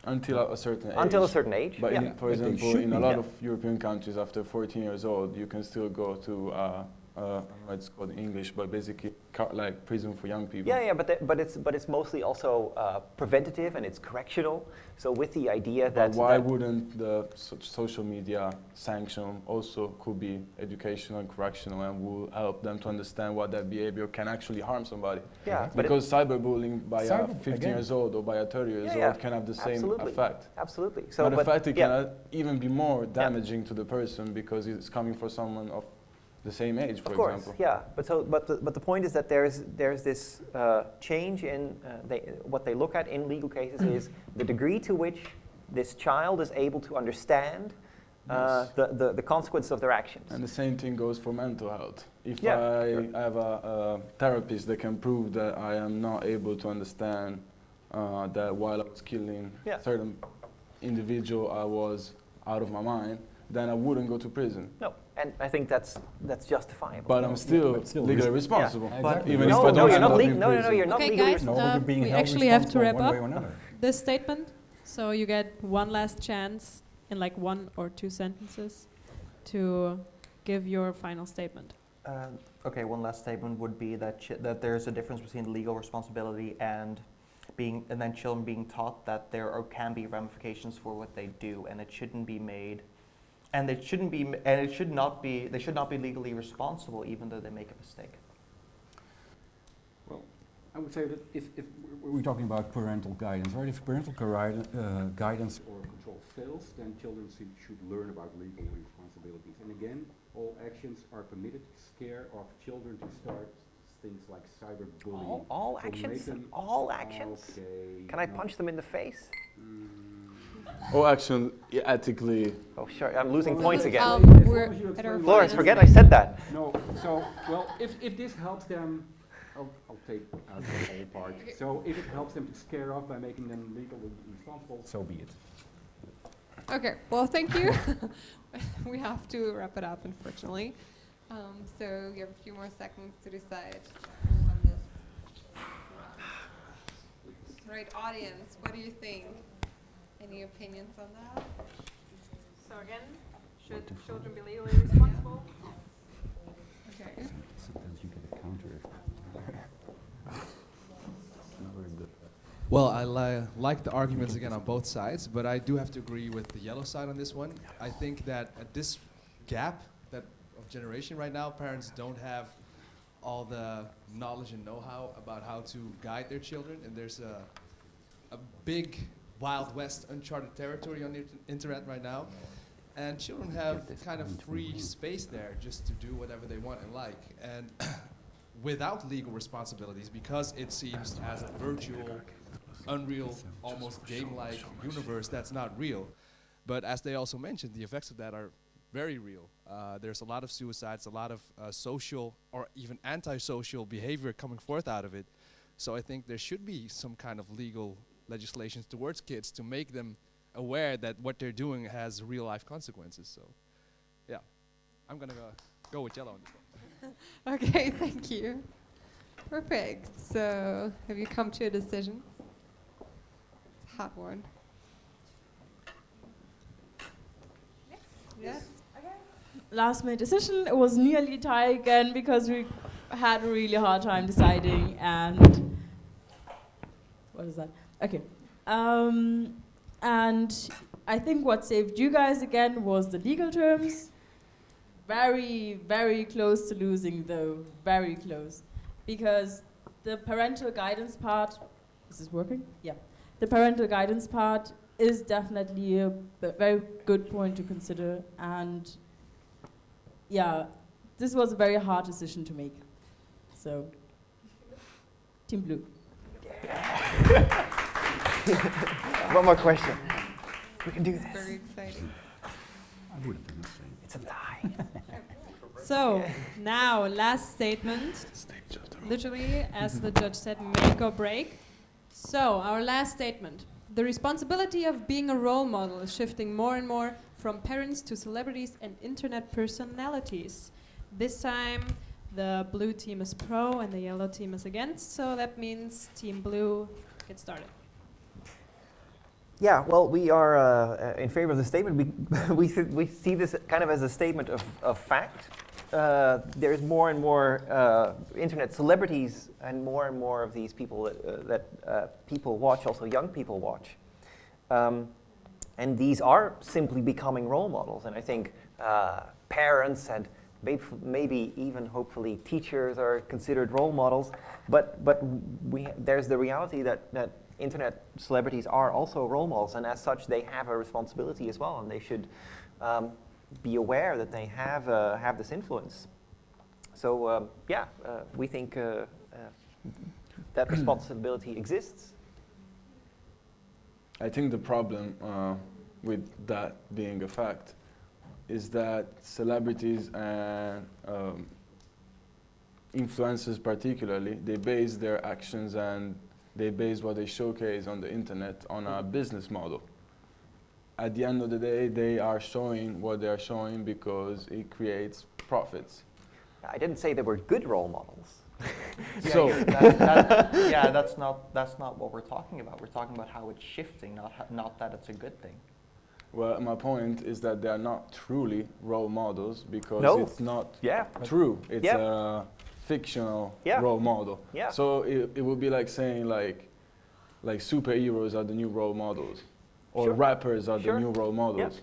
Until a certain age. Until a certain age, But yeah. for example, in a lot of European countries, after 14 years old, you can still go to, I don't know what it's called in English, but basically like prison for young people. Yeah, but it's mostly also preventative, and it's correctional. So with the idea that... But why wouldn't the social media sanction also could be educational and correctional, and will help them to understand what that behavior can actually harm somebody? Yeah, because cyberbullying by a 15 years old or by a 30 years old can have the same effect. Absolutely. So, but in fact, it can even be more damaging to the person because it's coming from someone of the same age, for example. Of course, yeah. But the point is that there's this change in what they look at in legal cases is the degree to which this child is able to understand the consequences of their actions. And the same thing goes for mental health. If I have a therapist that can prove that I am not able to understand that while I was killing a certain individual, I was out of my mind, then I wouldn't go to prison. No, and I think that's justifiable. But I'm still legally responsible. Yeah. Exactly. Even if I don't you're not you're not okay, legally guys, responsible. we actually have to wrap up this statement. So you get one last chance in like 1 or 2 sentences to give your final statement. Okay, one last statement would be that that there's a difference between legal responsibility and then children being taught that there can be ramifications for what they do, and it shouldn't be made, and they should not be legally responsible even though they make a mistake. I would say that if we're talking about parental guidance, right? If parental guidance or control fails, then children should learn about legal responsibilities. And again, all actions are permitted to scare off children to start things like cyberbullying. All So make actions? them- All actions? Okay. Can I no. punch them in the face? Or action ethically. Oh, sure. I'm losing points again. We're at our Florence, final forget I said that. No, so, well, if this helps them, I'll take out the whole part. So if it helps them to scare off by making them legally responsible, so be it. Okay, well, thank you. We have to wrap it up, unfortunately. So you have a few more seconds to decide on this. Right, audience, what do you think? Any opinions on that? So again, should children be legally responsible? Okay. Sometimes you get a counter. Well, I like the arguments again on both sides, but I do have to agree with the yellow side on this one. I think that at this gap of generation right now, parents don't have all the knowledge and know-how about how to guide their children, and there's a big Wild West uncharted territory on the internet right now, and children have kind of free space there just to do whatever they want and like, and without legal responsibilities, because it seems as a virtual, unreal, almost game-like universe that's not real. But as they also mentioned, the effects of that are very real. There's a lot of suicides, a lot of social or even antisocial behavior coming forth out of it. So I think there should be some kind of legal legislations towards kids to make them aware that what they're doing has real-life consequences. So, yeah, I'm gonna go with yellow on this one. Okay, thank you. Perfect. So, have you come to a decision? It's a hot one. Yes. Last minute decision. It was nearly tie again because we had a really hard time deciding. And what is that? Okay. And I think what saved you guys again was the legal terms. Very, very close to losing though. Very close. Because the parental guidance part, is this working? Yeah. The parental guidance part is definitely a very good point to consider. And yeah, this was a very hard decision to make. So, Team Blue. One more question. We can do this. Very exciting. I would have done the same. It's a tie. So now, last statement. Literally, as the judge said, make or break. So our last statement. The responsibility of being a role model is shifting more and more from parents to celebrities and internet personalities. This time, the blue team is pro and the yellow team is against. So that means Team Blue, get started. Yeah, well, we are in favor of the statement. We see this kind of as a statement of fact. There's more and more internet celebrities and more of these people that people watch, also young people watch. And these are simply becoming role models. And I think parents and maybe even hopefully teachers are considered role models. But there's the reality that internet celebrities are also role models, and as such they have a responsibility as well, and they should be aware that they have this influence. So we think that responsibility exists. I think the problem with that being a fact is that celebrities and influencers particularly, they base their actions and they base what they showcase on the internet on a business model. At the end of the day, they are showing what they are showing because it creates profits. I didn't say they were good role models. So that's not what we're talking about. We're talking about how it's shifting, not that it's a good thing. Well, my point is that they are not truly role models because it's not true. It's a fictional role model. Yeah. So it would be like saying like superheroes are the new role models, or rappers are the new role models.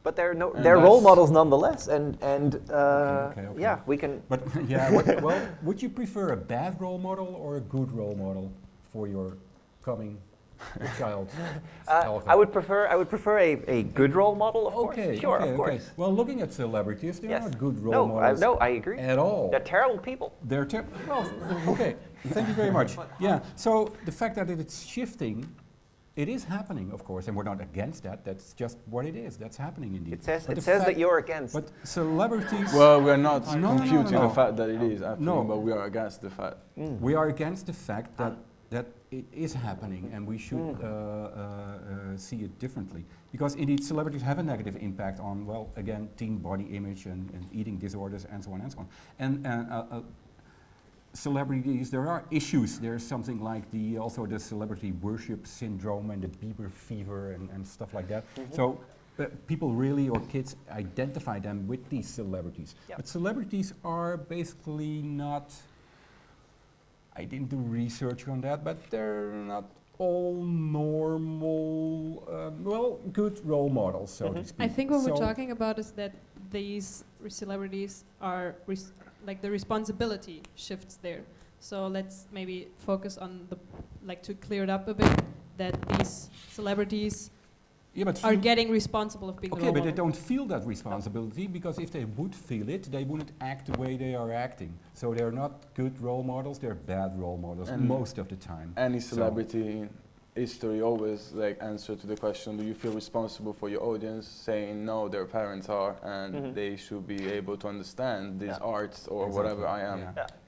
but they're And they're role that's- models nonetheless, and Okay. yeah, we can. But yeah, well, would you prefer a bad role model or a good role model for your coming child? I would prefer a good role model, of course. Sure, of course. Well, looking at celebrities, they're Yes. not good role models. No, I agree. At all. They're terrible people. They're well, okay. Thank you very much. Yeah. So the fact that it's shifting, it is happening, of course, and we're not against that. That's just what it is. That's happening indeed. It says But it the says that fact- you're against. But celebrities. Well, we're not No, computing no. the fact that it is happening, No. but we are against the fact. We are against the fact that it is happening, and we should see it differently. Because indeed, celebrities have a negative impact on, well, again, teen body image and eating disorders and so on and so on. And celebrities, there are issues. There's something like also the celebrity worship syndrome and the Bieber fever and stuff like that. So people really, or kids, identify them with these celebrities. Yep. But celebrities are basically not, I didn't do research on that, but they're not all normal, good role models, so to speak. I think what we're So- talking about is that these celebrities are like the responsibility shifts there. So let's maybe focus on to clear it up a bit, that these celebrities are getting responsible of being a Okay, role but they model. don't feel that responsibility, because if they would feel it, they wouldn't act the way they are acting. So they're not good role models, they're bad role models And most of the time. Any So- celebrity in history always answer to the question, do you feel responsible for your audience, saying no, their parents are, and they should be able to understand this art or whatever I am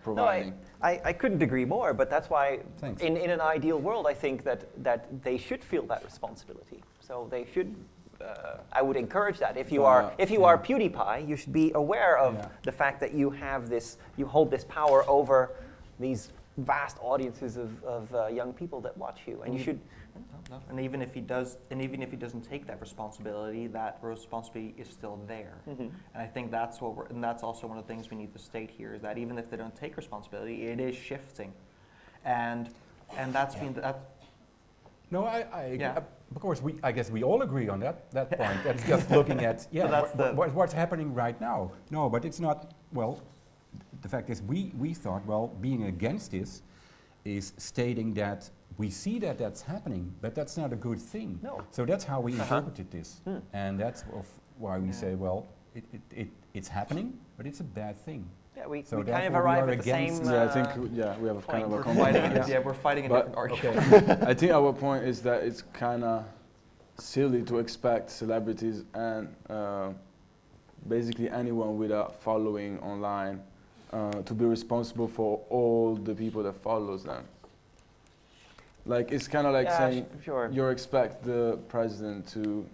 providing. No, I couldn't agree more, but that's why Thanks. in an ideal world, I think that they should feel that responsibility. So they should, I would encourage that. If you are PewDiePie, you should be aware of the fact that you hold this power over these vast audiences of young people that watch you, and you should. And even if he doesn't take that responsibility is still there. And I think that's that's also one of the things we need to state here, is that even if they don't take responsibility, it is shifting, and that's been that. No, I Yeah. of course, I guess we all agree on that point. That's just looking at, what's happening right now. No, but it's not, well, the fact is we thought, well, being against this is stating that we see that that's happening, but that's not a good thing. No. So that's how we interpreted this. And that's why we say, well, it's happening, but it's a bad thing. Yeah, we So kind of therefore we arrive are at the same. against- Yeah, I think we have a kind of a We're common fighting point. we're fighting a But- different argument. I think our point is that it's kind of silly to expect celebrities and basically anyone with a following online to be responsible for all the people that follows them. Like, it's kind of like saying you expect the president to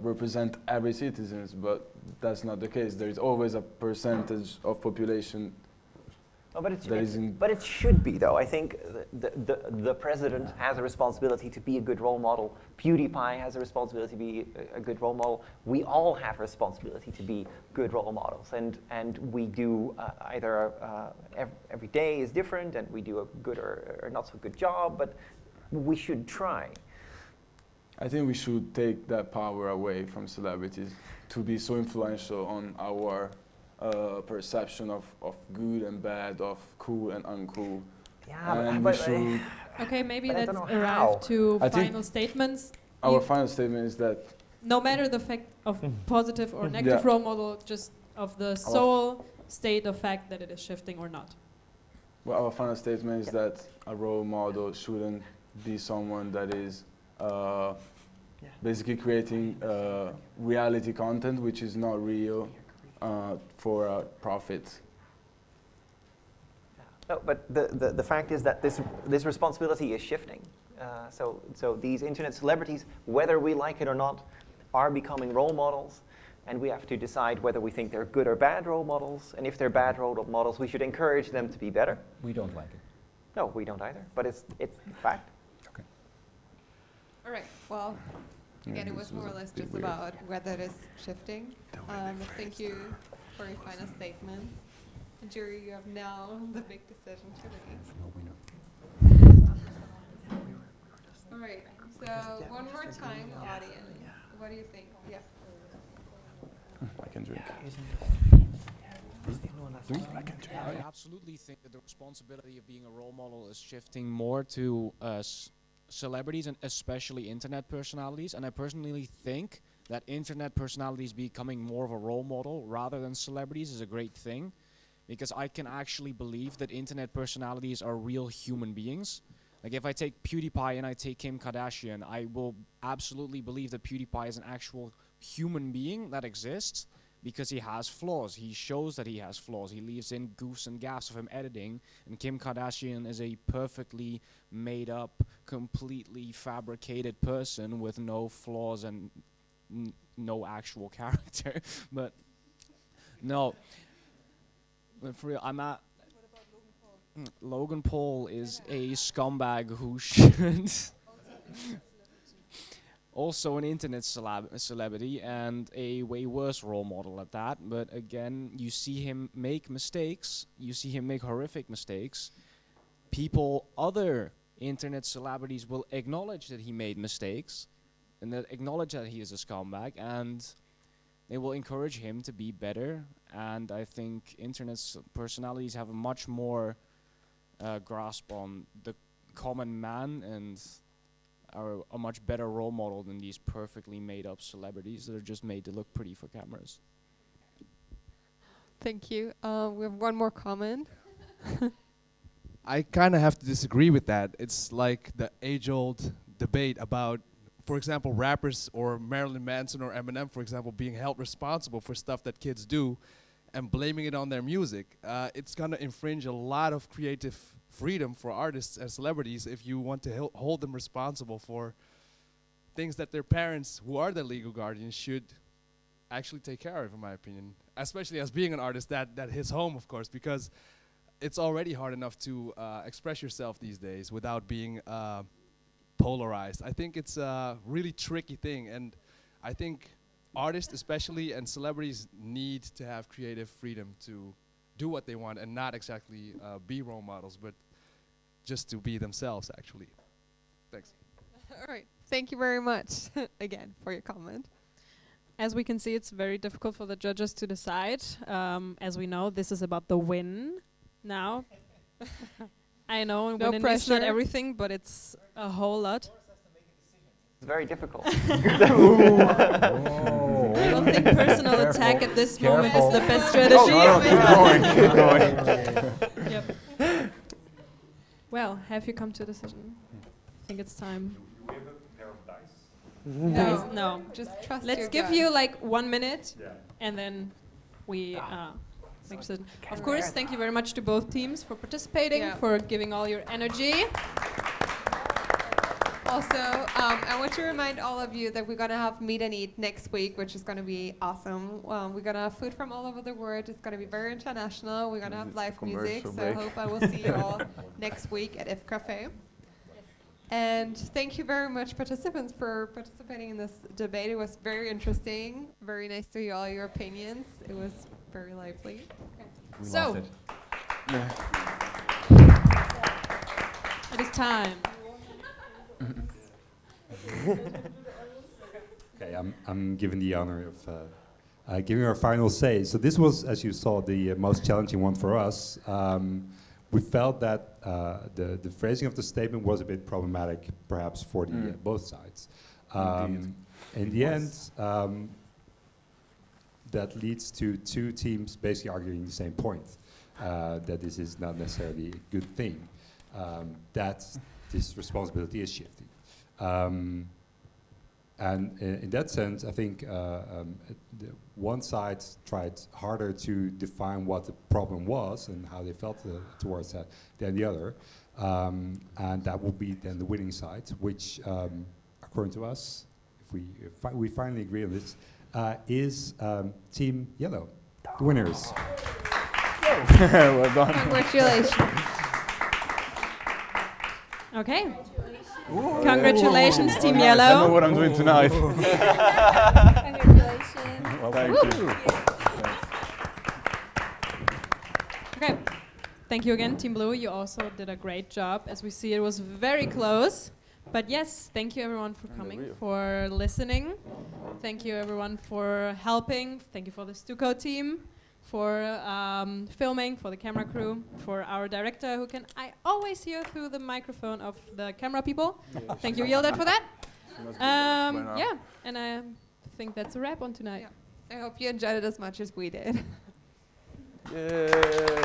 represent every citizen, but that's not the case. There is always a percentage of population. Oh, but it should be, though. I think the president has a responsibility to be a good role model. PewDiePie has a responsibility to be a good role model. We all have a responsibility to be good role models, and we do either every day is different, and we do a good or not so good job, but we should try. I think we should take that power away from celebrities to be so influential on our perception of good and bad, of cool and uncool. Yeah, and but we should. Okay, maybe But I let's don't know arrive how. to I think final statements. Our final statement is that No matter the fact of positive or negative Yeah. role model, just of the sole state of fact that it is shifting or not. well, our final statement is that a role model shouldn't be someone that is basically creating reality content which is not real for profit. No, but the fact is that this responsibility is shifting. So these internet celebrities, whether we like it or not, are becoming role models, and we have to decide whether we think they're good or bad role models. And if they're bad role models, we should encourage them to be better. We don't like it. No, we don't either. But it's the fact. Okay. All right. Well, again, it was more or less just about whether it is shifting. Thank you for your final statement. Jury, you have now the big decision to make. All right. So one more time, audience. What do you think? Yeah. I can drink. I absolutely think that the responsibility of being a role model is shifting more to celebrities and especially internet personalities. And I personally think that internet personalities becoming more of a role model rather than celebrities is a great thing, because I can actually believe that internet personalities are real human beings. Like if I take PewDiePie and I take Kim Kardashian, I will absolutely believe that PewDiePie is an actual human being that exists, because he has flaws. He shows that he has flaws. He leaves in goofs and gaffes of him editing, and Kim Kardashian is a perfectly made up, completely fabricated person with no flaws and no actual character. But no, but for real, I'm at Logan Paul is a scumbag who should also an internet celebrity and a way worse role model at that. But again, you see him make mistakes. You see him make horrific mistakes. Other internet celebrities will acknowledge that he made mistakes and that acknowledge that he is a scumbag, and they will encourage him to be better. And I think internet personalities have a much more grasp on the common man and are a much better role model than these perfectly made up celebrities that are just made to look pretty for cameras. Thank you. We have one more comment. I kind of have to disagree with that. It's like the age-old debate about, for example, rappers or Marilyn Manson or Eminem, for example, being held responsible for stuff that kids do and blaming it on their music. It's going to infringe a lot of creative freedom for artists and celebrities if you want to hold them responsible for things that their parents, who are their legal guardians, should actually take care of, in my opinion. Especially as being an artist, that hits home, of course, because it's already hard enough to express yourself these days without being polarized. I think it's a really tricky thing, and I think artists especially and celebrities need to have creative freedom to do what they want and not exactly be role models, but just to be themselves, actually. Thanks. All right. Thank you very much again for your comment. As we can see, it's very difficult for the judges to decide. As we know, this is about the win now. I know No winning is not pressure. everything, but it's a whole lot. It's very difficult. I don't think personal attack at this moment is the best strategy. Keep going. Yep. Well, have you come to a decision? I think it's time. Do we have a pair of dice? No. Just trust Let's your give gut. you like 1 minute, Yeah. and then we make decision. Of course, thank you very much to both teams for participating, Yeah. for giving all your energy. Also, I want to remind all of you that we're going to have Meet and Eat next week, which is going to be awesome. We're going to have food from all over the world. It's going to be very international. We're going to have live music. commercial So I break. hope I will see you all next week at If Cafe. And thank you very much, participants, for participating in this debate. It was very interesting. Very nice to hear all your opinions. It was very lively. We So- loved it. It is time. Okay, I'm given the honor of giving our final say. So this was, as you saw, the most challenging one for us. We felt that the phrasing of the statement was a bit problematic, perhaps for the both sides. In the end, that leads to two teams basically arguing the same point, that this is not necessarily a good thing, that this responsibility is shifting. And in that sense, I think one side tried harder to define what the problem was and how they felt towards that than the other. And that will be then the winning side, which, according to us, if we finally agree on this, is Team Yellow, the winners. Well done. Congratulations. Okay. Congratulations, Team I know Yellow. what I'm doing tonight. Congratulations. Well, thank you. Okay. Thank you again, Team Blue. You also did a great job. As we see, it was very close. But yes, thank you everyone for coming, for listening. Thank you everyone for helping. Thank you for the StuCo team, for filming, for the camera crew, for our director who I always hear through the microphone of the camera people. Yeah, Thank you, Yildiz, for that. Yeah, and I think that's a wrap on tonight. Yeah. I hope you enjoyed it as much as we did. Yay!